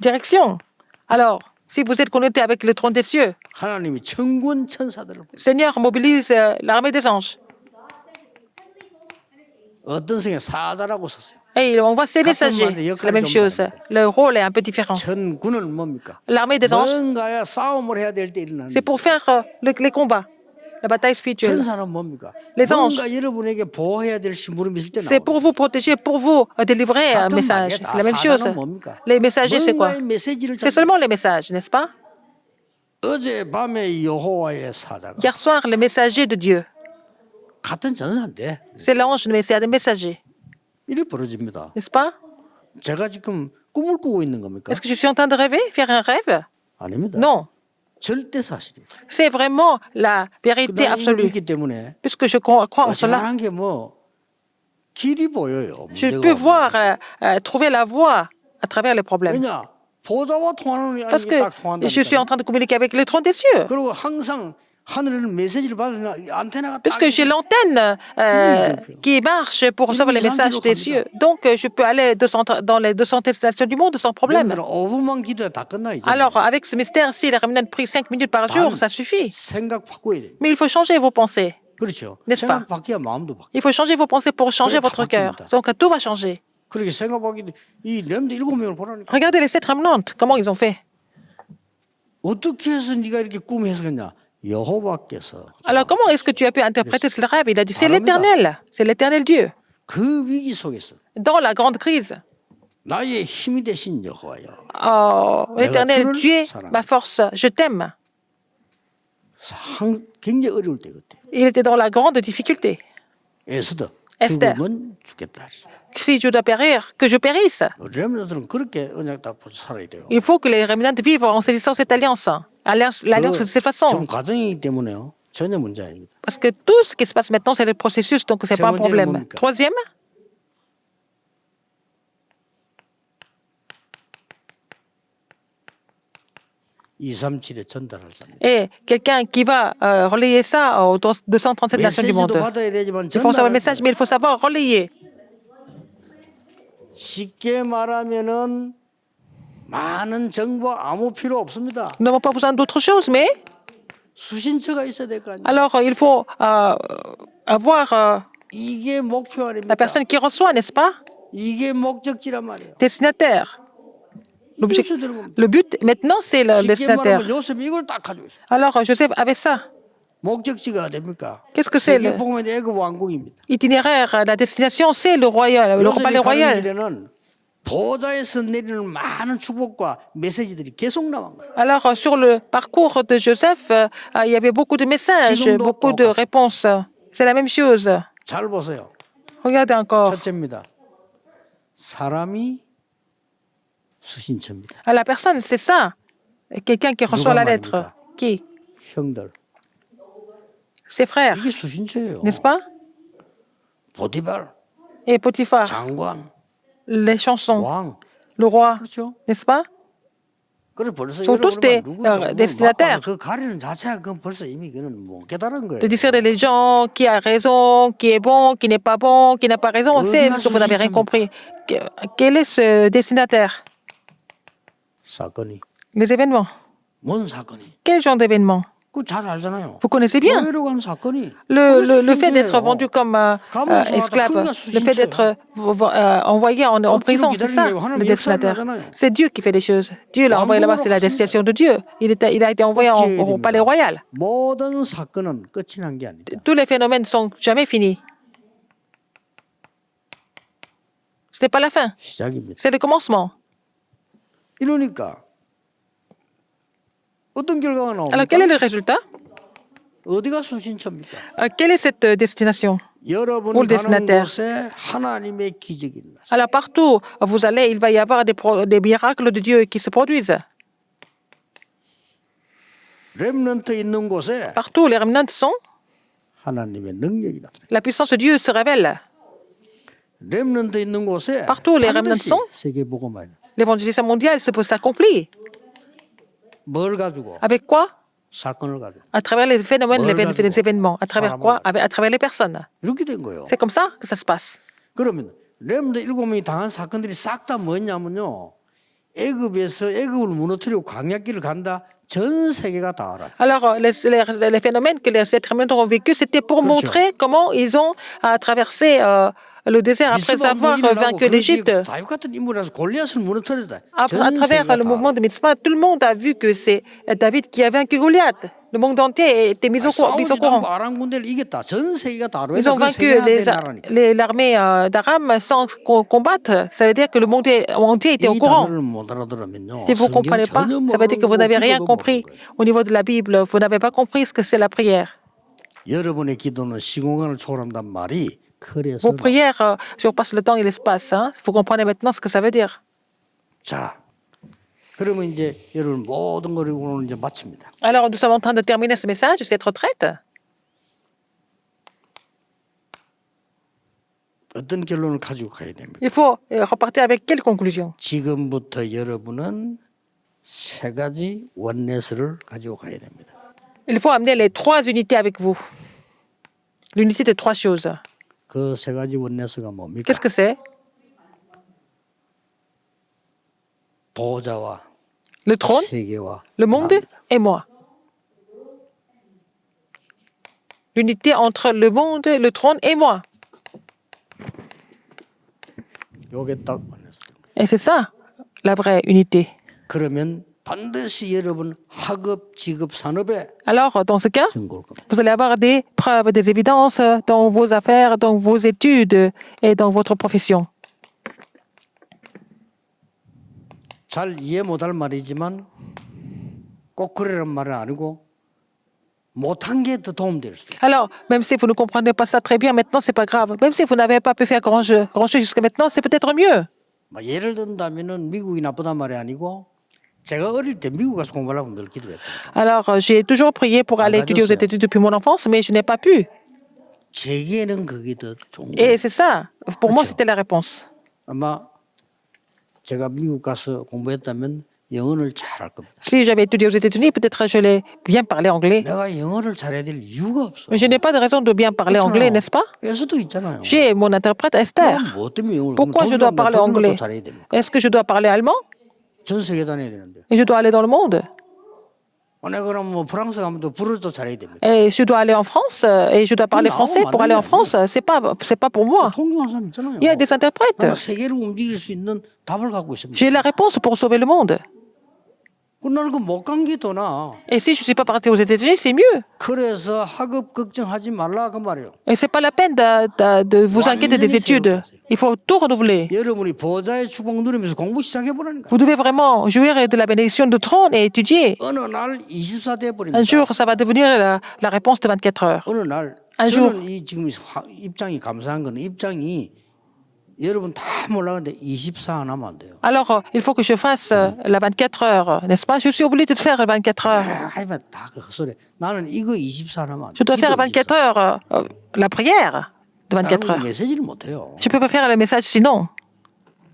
direction. Alors, si vous êtes connecté avec le trône des cieux, 하나님이 천군 천사들을 Seigneur mobilise l'armée des anges. 어떤 성에 사자라고 썼어요. Et on voit ces messagers. C'est la même chose. Le rôle est un peu différent. 천군은 뭡니까? L'armée des anges, 뭔가야 싸움을 해야 될 때 일어나는. c'est pour faire les combats, la bataille spirituelle. 천사는 뭡니까? Les anges. 뭔가 여러분에게 보호해야 될 심부름 있을 때 C'est 나와요. pour vous protéger, pour vous délivrer un message. C'est la même chose. Les messagers, c'est quoi? 뭔가의 메시지를 C'est seulement les messages, n'est-ce pas? 어제 밤에 여호와의 사자가 Hier soir, le messager de Dieu. 같은 전사인데 C'est l'ange, mais c'est un messager, 일이 벌어집니다. n'est-ce pas? 제가 지금 꿈을 꾸고 있는 겁니까? Est-ce que je suis en train de rêver, faire un rêve? 아닙니다. Non. 절대 사실입니다. C'est vraiment la vérité 나는 이걸 absolue. 믿기 때문에 Puisque je crois en cela, 어지간한 게 뭐 길이 보여요. je 문제가 peux 없는. voir, trouver la voie à travers les problèmes. 왜냐? 보좌와 통하는 Parce 게 que 딱 통한다니까. je suis en train de communiquer avec le trône des cieux. 그리고 항상 하늘에는 메시지를 받으면 안테나가 딱 Puisque j'ai l'antenne qui marche pour recevoir les messages des cieux. Donc, je peux aller dans les 200 nations du monde sans problème. 여러분들은 5분만 기도해 다 끝나 이제. Alors, avec ce mystère, si les remnants prient 5 minutes par jour, ça suffit. 생각 바꿔야 돼. Mais il faut changer vos pensées. 그렇죠. N'est-ce 생각 pas? 바뀌어야 마음도 바뀌어. Il faut changer vos pensées pour changer Oui, votre cœur. 바뀝니다. Donc, tout va changer. 그렇게 생각 바뀌 이 렘드 7명을 보라니까. Regardez les 7 remnants, comment ils ont fait. 어떻게 해서 네가 이렇게 꿈 해석했냐? 여호와께서 Alors, comment est-ce que tu as pu interpréter ce rêve? Il a dit, c'est l'éternel Dieu. 그 위기 속에서 Dans la grande crise, 나의 힘이 되신 여호와여. oh, l'éternel, tu es ma force, je t'aime. 굉장히 어려울 때 그때. Il était dans la grande difficulté. 에스더 에스더. 죽으면 죽겠다. Si je dois périr, que je périsse. 렘드들은 그렇게 언약 딱 살아야 돼요. Il faut que les remnants vivent en saisissant cette alliance. L'alliance de cette façon. 좀 과정이기 때문에요. 전혀 문제 아닙니다. Parce que tout ce qui se passe maintenant, c'est le processus, donc c'est pas un problème. Troisième, (237에) 전달할 사람. et quelqu'un qui va relayer ça aux 237 nations du monde. 메시지도 받아야 되지만 Il faut savoir le 전달할 message, mais il faut savoir relayer. 쉽게 말하면은 많은 정보 아무 필요 없습니다. Nous n'avons pas besoin d'autre chose, mais 수신처가 있어야 될 거 아니에요. alors il faut avoir 이게 목표 la 아닙니까? personne qui reçoit, n'est-ce pas? 이게 목적지란 말이에요. Destinataire. 이것을 들은 겁니다. Le but maintenant, c'est le 쉽게 destinataire. 말하면 요셉이 이걸 딱 가지고 있어요. Alors Joseph avait ça. 목적지가 됩니까? Qu'est-ce que c'est 세계 복음의 애굽 왕국입니다. l'itinéraire, la destination, c'est le royal, le palais royal. 길에는 보좌에서 내리는 많은 축복과 메시지들이 계속 나온 거예요. Alors, sur le parcours de Joseph, il y avait beaucoup de messages, 지금도 beaucoup de 똑같습니다. réponses. C'est la même chose. 잘 보세요. Regardez encore. 첫째입니다. 사람이 수신처입니다. La personne, c'est ça. Quelqu'un qui reçoit la lettre. Qui? 형들. Ses frères, 이게 수신처예요. n'est-ce pas? 보디발, Et Potiphar, 장관, les chansons, 왕. le roi, 그렇죠? n'est-ce pas? 그래 벌써 sont tous des destinataires. 그 가리는 자체가 그건 벌써 이미 그는 못 깨달은 거예요. De discerner les gens, qui a raison, qui est bon, qui n'est pas bon, qui n'a pas raison, on sait que vous n'avez rien compris. Quel est ce destinataire? 사건이 Les événements. 뭔 사건이? Quel genre d'événement? 그거 잘 알잖아요. Vous connaissez bien 교회로 가는 사건이. le fait d'être vendu comme esclave, le fait d'être envoyé en prison, c'est ça le destinataire. C'est Dieu qui fait les choses. Dieu l'a envoyé là-bas, c'est la destination de Dieu. Il a été envoyé au palais royal. 모든 사건은 끝이 난 게 아니다. Tous les phénomènes ne sont jamais finis. Ce n'est pas la fin, 시작입니다. c'est le commencement. 이러니까 어떤 결과가 Alors, quel est 나옵니까? le résultat? 어디가 수신처입니까? Quelle est cette destination? 여러분이 Ou le 가는 destinataire. 곳에 하나님의 기적이 일어나요. Alors, partout où vous allez, il va y avoir des miracles de Dieu qui se produisent. 렘넌트 있는 곳에 Partout où les remnants sont, 하나님의 능력이 나타나요. la puissance de Dieu se révèle. 렘넌트 있는 곳에 Partout où les remnants 반드시 sont, 세계복음화. l'évangélisation mondiale s'accomplit. 뭘 가지고? Avec quoi? 사건을 가지고. À travers les phénomènes, les événements. À travers quoi? À travers les personnes. 이렇게 된 거예요. C'est comme ça que ça se passe. 그러면 렘넌트 7명이 당한 사건들이 싹 다 뭐냐면요. 애굽에서 애굽을 무너뜨리고 광야길을 간다. 전 세계가 다 알아요. Alors, les phénomènes que les êtres humains ont vécu, c'était pour montrer comment ils ont traversé le désert après avoir vaincu l'Égypte. 다윗 같은 인물이라서 골리앗을 무너뜨렸다. À 전 travers 세계가 le 다 mouvement de Mitzvah, tout le monde a vu que c'est David qui a vaincu Goliath. Le monde entier était mis au 싸우지도 courant. 않고 아람 군대를 이겼다. 전 세계가 다 알아요. Ils ont vaincu l'armée d'Aram sans combattre. Ça veut dire que le monde entier était au 이 courant. 단어를 못 알아들으면요. Si vous ne comprenez pas, ça veut dire que vous n'avez rien compris au niveau de la Bible. Vous n'avez pas compris ce que c'est la prière. 여러분의 기도는 시공간을 초월한단 말이 그래서 Vos prières surpassent le temps et l'espace. Hein? Vous comprenez maintenant ce que ça veut dire. 자, 그러면 이제 여러분 모든 걸 오늘 이제 마칩니다. Alors, nous sommes en train de terminer ce message, cette retraite. 어떤 결론을 가지고 가야 됩니까? Il faut repartir avec quelle conclusion? 지금부터 여러분은 세 가지 원내스를 가지고 가야 됩니다. Il faut amener les trois unités avec vous. L'unité de trois choses. 그 세 가지 원내스가 뭡니까? Qu'est-ce que c'est? 보좌와 Le trône, 세계와 le monde 나입니다. et moi. L'unité entre le monde, le trône et moi. 요게 딱 원내스. Et c'est ça, la vraie unité. 그러면 반드시 여러분 학업, 직업, 산업에 Alors, dans ce cas, 증거올 겁니다. vous allez avoir des preuves, des évidences dans vos affaires, dans vos études et dans votre profession. 잘 이해 못할 말이지만 꼭 그러란 말은 아니고 못한 게 더 도움될 수 있어요. Alors, même si vous ne comprenez pas ça très bien maintenant, c'est pas grave. Même si vous n'avez pas pu faire grand-chose jusqu'à maintenant, c'est peut-être mieux. 뭐 예를 든다면은 미국이 나쁘단 말이 아니고 제가 어릴 때 미국 가서 공부하려고 늘 기도했다. Alors, j'ai toujours prié pour aller étudier aux États-Unis depuis mon enfance, mais je n'ai pas pu. 제게는 그게 더 좋은 거예요. Et c'est ça. Pour moi, c'était la réponse. 아마 제가 미국 가서 공부했다면 영어를 잘할 겁니다. Si j'avais étudié aux États-Unis, peut-être je l'ai bien parlé anglais. 내가 영어를 잘해야 될 이유가 없어. Mais je n'ai pas de raison de bien parler anglais, n'est-ce pas? 에서도 있잖아요. J'ai mon interprète Esther. 그럼 뭐 때문에 영어를? Pourquoi je dois parler anglais? 잘해야 됩니까? Est-ce que je dois parler allemand? 전 세계 다녀야 되는데. Et je dois aller dans le monde? 내가 그럼 뭐 프랑스 가면 또 불어도 잘해야 됩니까? Et je dois aller en France et je dois parler français pour aller en France. C'est pas pour moi. 통역하는 사람 있잖아요. Il y a des interprètes. 내가 세계를 움직일 수 있는 답을 갖고 있습니다. J'ai la réponse pour sauver le monde. 나는 그 못 간 게 더 나아. Et si je ne suis pas parti aux États-Unis, c'est mieux. 그래서 학업 걱정하지 말라 그 말이에요. Et ce n'est pas la peine de vous inquiéter des études. Il faut tout renouveler. 여러분이 보좌의 축복 누리면서 공부 시작해 보라니까. Vous devez vraiment jouir de la bénédiction du trône et étudier. 어느 날 24 돼 Un 버립니다. jour, ça va devenir la réponse de 24 heures. 어느 날 Un jour. 저는 이 지금 입장이 감사한 거는 입장이 여러분 다 몰라는데 24 하나면 안 돼요. Alors, il faut que je fasse la 24 heures, n'est-ce pas? Je suis obligé de faire la 24 heures. 하지만 다 그 헛소리. 나는 이거 24 하나면 안 돼. Je dois faire 24 heures la prière de 24 나는 heures. 메시지를 못 해요. Je ne peux pas faire le message sinon.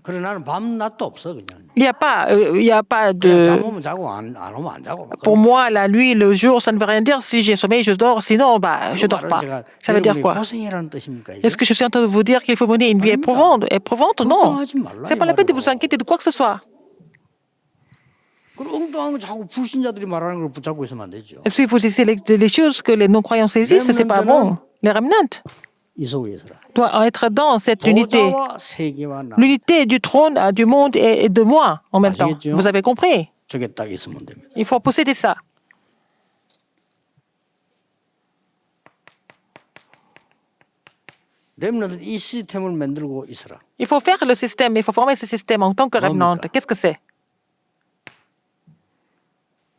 그래 나는 밤낮도 없어 그냥. Il n'y a pas 그냥 잠 de... 오면 자고 안 오면 안 자고. Pour moi, la nuit, le jour, ça ne veut rien dire. Si j'ai sommeil, je dors. Sinon, bah, je ne dors pas. Ça veut dire 여러분이 quoi? 고생이라는 뜻입니까? 이게? Est-ce que je suis en train de vous dire qu'il faut mener une vie éprouvante? Éprouvante? Non. 걱정하지 말라. C'est pas la peine de vous inquiéter de quoi que ce soit. 그럼 엉뚱한 거 자꾸 불신자들이 말하는 걸 붙잡고 있으면 안 되죠. Si vous essayez les choses que les non-croyants saisissent, c'est pas bon. Les remnants 이 속에 있어라. doivent être dans cette unité. 보좌와 세계와 나. L'unité du trône, du monde et de moi en même temps. Vous avez compris? 저게 딱 있으면 됩니다. Il faut posséder ça. 렘넌트는 이 시스템을 만들고 있어라. Il faut faire le système, il faut former ce système en tant que remnant. Qu'est-ce que c'est?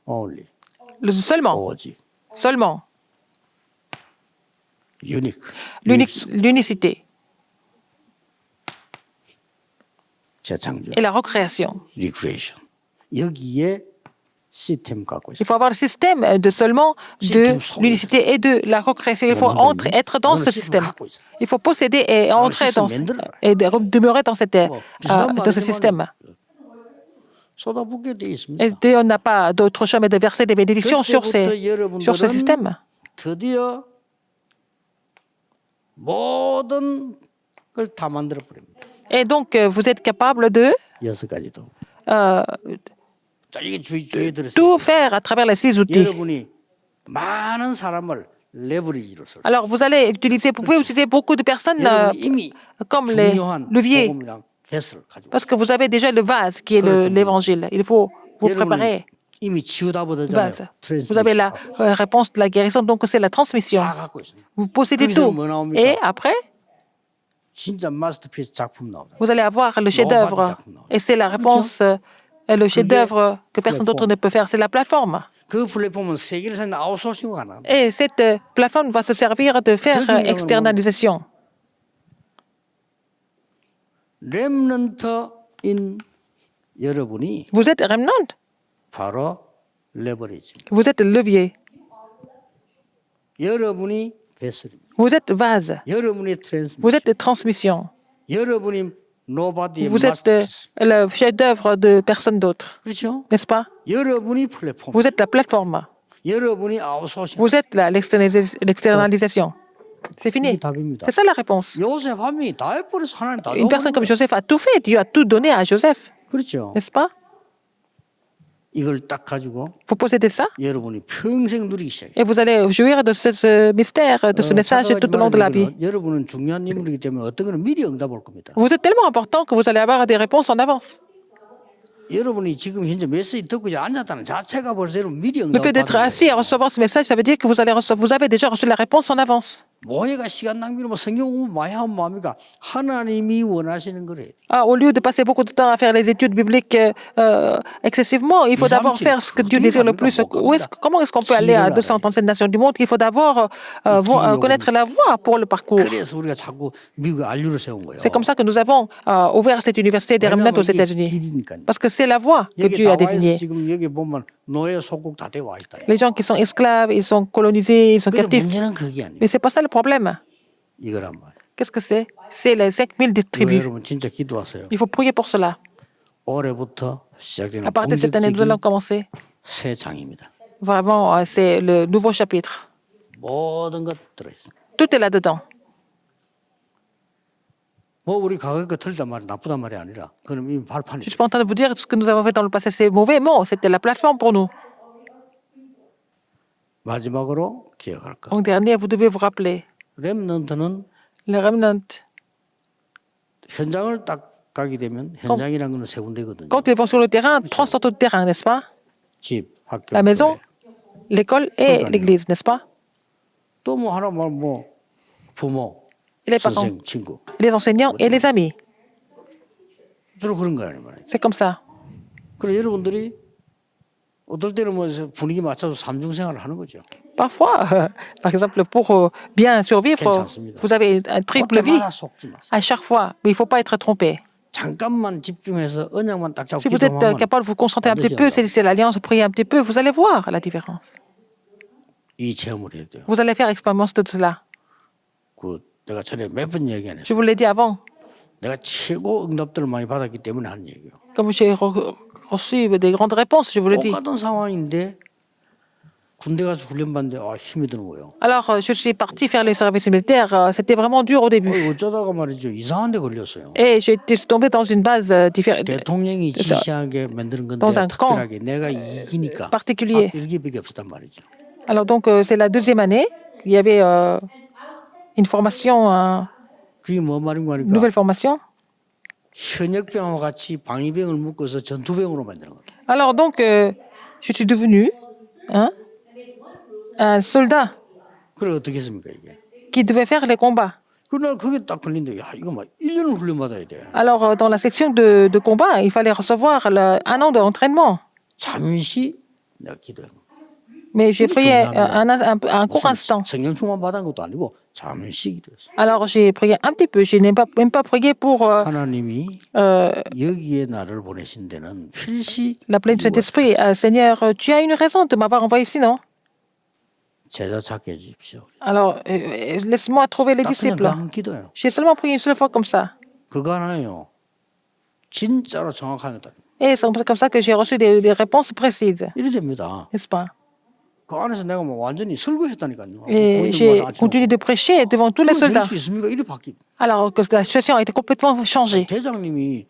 only, Seulement. 오직, Seulement. unique, L'unicité 재창조, et la recréation. recreation. 여기에 시스템 갖고 Il 있어요. faut avoir le système de seulement de l'unicité et de la recréation. Il faut être dans ce système. Il faut posséder et entrer dans et demeurer dans ce système. 쏟아붓게 돼 있습니다. Et Dieu n'a pas d'autre choix mais de verser des bénédictions sur ce système. 드디어 모든 걸 다 만들어 버립니다. Et donc, vous êtes capable de 6가지도. 자, 이게 주의 들었어요. tout faire à travers les 6 outils. 여러분이 많은 사람을 레버리지로 쓸 수. Alors, vous pouvez utiliser beaucoup de personnes 이미 comme les 중요한 leviers, 복음이랑 뱃을 가지고. parce que vous avez déjà le vase qui est l'évangile. Il faut vous préparer. 이미 치유다 보다잖아요. Vase. Vous avez la réponse de la guérison, donc c'est la transmission. 다 갖고 있습니다. Vous possédez tout. Et après, 진짜 마스터피스 작품 나옵니다. vous allez avoir le chef-d'œuvre. Et c'est la réponse, le chef-d'œuvre que personne d'autre ne peut faire. C'est la plateforme. 그 플랫폼은 세계를 살리는 아웃소싱을 가능합니다. Et cette plateforme va se servir de faire externalisation. 렘넌트인 여러분이 Vous êtes remnant. 바로 레버리지. Vous êtes levier. 여러분이 베슬입니다. Vous êtes vase. 여러분이 트랜스미션. Vous êtes transmission. 여러분이 노바디의 Vous êtes 마스터피스. le chef-d'œuvre de personne d'autre. 그렇죠? N'est-ce pas? 여러분이 플랫폼. Vous êtes la plateforme. 여러분이 아웃소싱. Vous êtes l'externalisation. C'est fini. 답입니다. C'est ça la réponse. 요셉 함이 다 해버려서 하나님 다 Une personne comme 넣어버린 Joseph a tout fait. Dieu a tout donné à Joseph. 거예요. 그렇죠? N'est-ce pas? 이걸 딱 가지고 Vous possédez ça 여러분이 평생 누리기 시작해요. et vous allez jouir de ce mystère, de ce message tout au long de la vie. 여러분은 중요한 인물이기 때문에 어떤 거는 미리 응답 올 겁니다. Vous êtes tellement important que vous allez avoir des réponses en avance. 여러분이 지금 현재 메시지 듣고 이제 앉았다는 자체가 벌써 여러분 미리 Le 응답 fait d'être assis et recevoir ce message, ça veut dire que vous avez déjà reçu la réponse en avance. 뭐해가 시간 낭비로 뭐 성경 공부 많이 하면 뭐합니까? 하나님이 원하시는 거래요. Au lieu de passer beaucoup de temps à faire les études bibliques excessivement, il faut d'abord faire ce que Dieu désire le plus. Comment est-ce qu'on peut aller à 237 nations du monde? Il faut d'abord connaître la voie pour le parcours. 그래서 우리가 자꾸 미국에 알류를 세운 거예요. C'est comme ça que nous avons ouvert cette université des remnants aux États-Unis. Parce que c'est la voie que 여기 Dieu a 나와 있어 désignée. 지금 여기 보면 노예 속국 다 되어 와 있다. Les gens qui sont esclaves, ils sont colonisés, ils sont 근데 captifs. 문제는 그게 아니에요. Mais c'est pas ça le problème. 이거란 말이에요. Qu'est-ce que c'est? C'est les 5000 tribus. 여러분 진짜 기도하세요. Il faut prier pour cela. 올해부터 시작되는 À partir de cette année, nous allons commencer. 새 장입니다. Vraiment, c'est le nouveau chapitre. 모든 것 들어있어요. Tout est là-dedans. 뭐 우리 과거에 거 틀리단 말이 나쁘단 말이 아니라 그럼 이미 Je ne 발판이죠. suis pas en train de vous dire que ce que nous avons fait dans le passé, c'est mauvais. Non, c'était la plateforme pour nous. 마지막으로 기억할 거. En dernier, vous devez vous rappeler. 렘넌트는 Le remnant, 현장을 딱 가게 되면 현장이라는 건 세 군데거든요. quand ils vont sur le terrain, 3 sortes de terrain, n'est-ce pas? 집, 학교, La maison, 교회. l'école et l'église, n'est-ce pas? 또 뭐 하나 뭐 부모, Et les parents, 선생, 친구. les enseignants et les amis. 주로 그런 거 아니에요. C'est comme ça. 그래서 여러분들이 어떨 때는 뭐 분위기 맞춰서 삼중 생활을 하는 거죠. Parfois, par exemple, pour bien survivre, vous avez un triple vie 그때마다 속지 마세요. à chaque fois, mais il ne faut pas être trompé. 잠깐만 집중해서 언약만 딱 잡고 Si vous êtes 기도하면 capable de vous concentrer un petit peu, 반드시 saisissez l'alliance, priez un petit peu, vous allez voir la différence. 이 체험을 해야 돼요. Vous allez faire expérience de cela. 그 내가 전에 몇 번 얘기 안 했어요. Je vous l'ai dit avant, 내가 최고 응답들을 많이 받았기 때문에 하는 얘기예요. comme j'ai reçu des grandes réponses, je vous le dis. 똑같은 상황인데 군대 가서 훈련받는데 힘이 드는 거예요. Alors, je suis partie faire le service militaire. C'était vraiment dur au début. 어쩌다가 말이죠. 이상한 데 걸렸어요. Et je suis tombée dans une base différente, 대통령이 지시하게 만드는 건데 dans un camp 특별하게 내가 이기니까 particulier. 이렇게밖에 없었단 말이죠. Alors, donc, c'est la deuxième année. Il y avait une formation, 그게 뭐 말인가 une 하니까 nouvelle formation. 현역병과 같이 방위병을 묶어서 전투병으로 만드는 거예요. Alors, donc, je suis devenue un soldat 그래 어떻게 했습니까 이게? qui devait faire les combats. 그날 그게 딱 걸린데 야 이거 막 1년을 훈련받아야 돼. Alors, dans la section de combat, il fallait recevoir un an d'entraînement. 잠시 내가 기도해. Mais j'ai prié un court instant. 성령 충만 받은 것도 아니고 잠시 기도했어. Alors, j'ai prié un petit peu. Je n'ai même pas prié pour 하나님이 여기에 나를 보내신 데는 필시 la pleine du Saint-Esprit. Seigneur, tu as une raison de m'avoir envoyé ici, non? 제자 찾게 해주십시오. Alors, laisse-moi trouver les 딱 그냥 disciples. 그 기도예요. J'ai seulement prié une seule fois comme ça. 그거 하나요. 진짜로 정확한 거다. Et c'est comme ça que j'ai reçu des réponses précises, 이래 됩니다. n'est-ce pas? 그 안에서 내가 뭐 완전히 설교했다니까요. Et j'ai continué de prêcher devant tous les soldats. 수 있습니까? 이리 바뀌. Alors que la situation a été complètement changée. 대장님이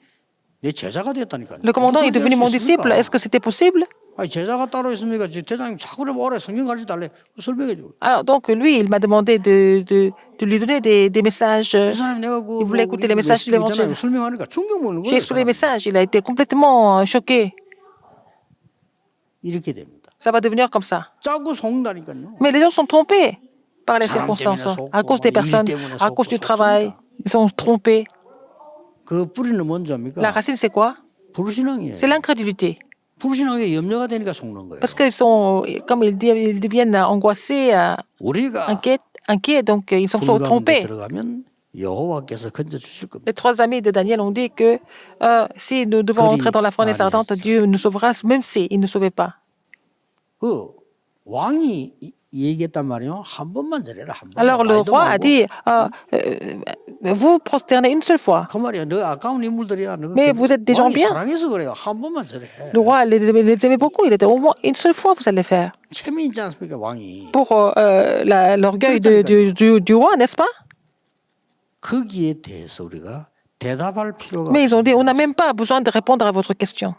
내 제자가 됐다니까요. Le commandant est devenu mon disciple. Est-ce que c'était possible? 아니 제자가 따로 있습니까? 대장님 자꾸 오래 성경 가르쳐 달래. 설명해 줘. Alors donc lui, il m'a demandé de lui donner des messages. 그 사람 내가 그 Il voulait écouter les messages de l'évangile. 설명하니까 충격 먹는 J'ai 거예요. expliqué les messages. Il a été complètement choqué. 이렇게 됩니다. Ça va devenir comme ça. 짜고 속는다니까요. Mais les gens sont trompés par les circonstances, à cause des personnes, à cause du travail. Ils sont trompés. 그 뿌리는 뭔지 압니까? La racine, c'est quoi? 불신앙이에요. C'est l'incrédulité. 불신앙에 염려가 되니까 속는 거예요. Parce qu'ils sont, comme ils deviennent angoissés, 우리가 inquiets, donc ils sont 불 가운데 trompés. 들어가면 여호와께서 건져 주실 겁니다. Les trois amis de Daniel ont dit que si nous devons entrer dans la fournaise ardente, Dieu nous sauvera, même s'il ne sauvait pas. 그 왕이 얘기했단 말이에요. 한 번만 저래라 한 번. Alors le roi a dit, vous prosternez une seule fois. 그 말이야. 너 아까운 인물들이야. Mais vous êtes des gens bien. 사랑해서 그래요. 한 번만 저래. Le roi les aimait beaucoup. Il était au moins une seule fois, vous allez faire. 재미 있지 않습니까, 왕이? Pour l'orgueil du roi, n'est-ce pas? 거기에 대해서 우리가 대답할 필요가. Mais ils ont dit, on n'a même pas besoin de répondre à votre question.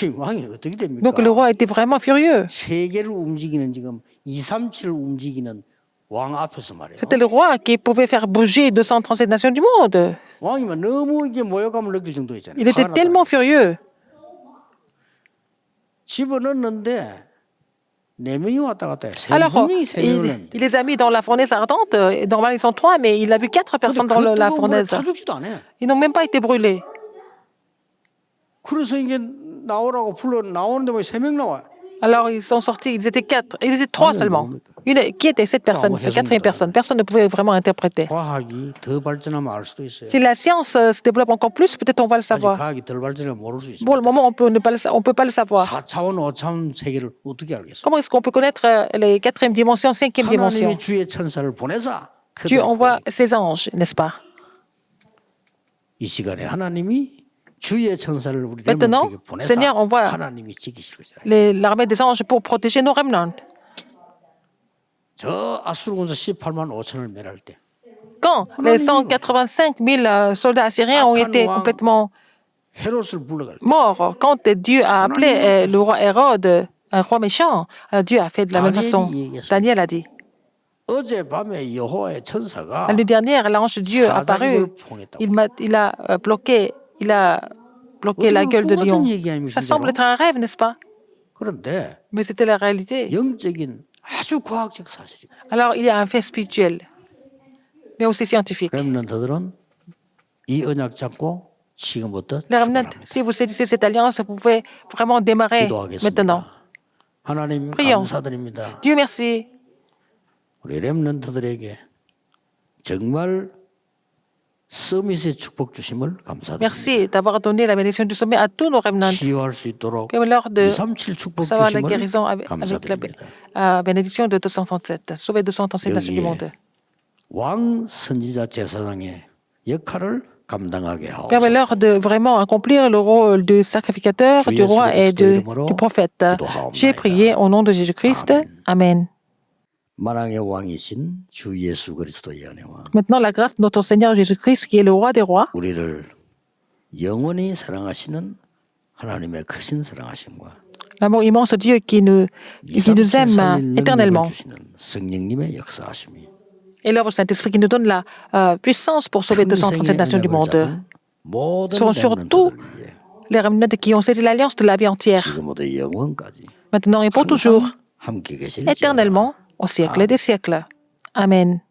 왕이 어떻게 됩니까? Donc le roi était vraiment furieux. 세계를 움직이는 지금 237을 움직이는 왕 앞에서 말이에요. C'était le roi qui pouvait faire bouger 237 nations du monde. 왕이면 너무 이게 모욕감을 느낄 정도였잖아요. Il était tellement furieux. 집어넣는데 4명이 왔다 갔다 해. Alors, 2명이 3명을 했는데. il les a mis dans la fournaise ardente. Normalement, ils sont 3, mais il a vu 4 personnes dans la fournaise. 다 죽지도 않아요. Ils n'ont même pas été brûlés. 그래서 이게 나오라고 불러 나오는데 왜 3명 나와요? Alors, ils sont sortis, ils étaient 4. Ils étaient 3 seulement. Qui était cette personne, cette quatrième personne? Personne ne pouvait vraiment interpréter. 과학이 더 발전하면 알 수도 있어요. Si la science se développe encore plus, peut-être on va le 아직 savoir. 과학이 덜 발전하면 모를 수 있어요. Pour le moment, on peut pas le savoir. 4차원, 5차원 세계를 어떻게 알겠어요? Comment est-ce qu'on peut connaître les quatrième dimension, cinquième dimension? 하나님이 주의 천사를 보내사 Dieu envoie ses anges, n'est-ce pas? 이 시간에 하나님이 주의 천사를 우리 Maintenant, 렘넌트에게 보내사 Seigneur envoie 하나님이 지키실 것이다. l'armée des anges pour protéger nos remnants. 저 아수르군사 18만 5천을 멸할 때 Quand les 185 000 soldats assyriens ont été complètement 헤롯을 불러갈 때 morts, quand Dieu a appelé le roi Hérode un roi méchant, alors Dieu a fait de la même façon. Daniel a dit. 어젯밤에 여호와의 천사가 La nuit dernière, l'ange de Dieu a apparu. Il a bloqué la gueule de lion. Ça semble être un rêve, n'est-ce pas? 그런데 Mais c'était la réalité. 영적인 아주 과학적 사실입니다. Alors, il y a un fait spirituel, mais aussi scientifique. 렘넌트들은 이 언약 잡고 지금부터 Les remnants, 출발합니다. si vous saisissez cette alliance, vous pouvez vraiment démarrer maintenant. 기도하겠습니다. 하나님 Prions. 감사드립니다. Dieu merci. 우리 렘넌트들에게 정말 서밋의 축복 주심을 감사드립니다. Merci d'avoir donné la bénédiction du sommet à tous nos remnants. 치유할 수 있도록 Permets-leur de 237 축복 savoir la 주심을 guérison avec la 감사드립니다. bénédiction de 237. Sauver 237 nations du monde. 왕 선지자 제사장의 역할을 감당하게 하옵소서. Permets-leur de vraiment accomplir le rôle de sacrificateur, du roi et du prophète. J'ai prié au nom de Jésus-Christ. Amen. 만왕의 왕이신 주 예수 그리스도의 은혜와 Maintenant, la grâce de notre Seigneur Jésus-Christ, qui est le roi des rois, 우리를 영원히 사랑하시는 하나님의 크신 사랑하심과 l'amour immense de Dieu qui nous aime éternellement, 주시는 성령님의 역사하심이 et l'œuvre du Saint-Esprit qui nous donne la puissance pour sauver 237 nations du monde, 모든 sont surtout 렘넌트들 위해 les remnants qui ont saisi l'alliance de la vie entière, 지금부터 영원까지 maintenant et pour toujours, 함께 계실 éternellement, au siècle des siècles. Amen.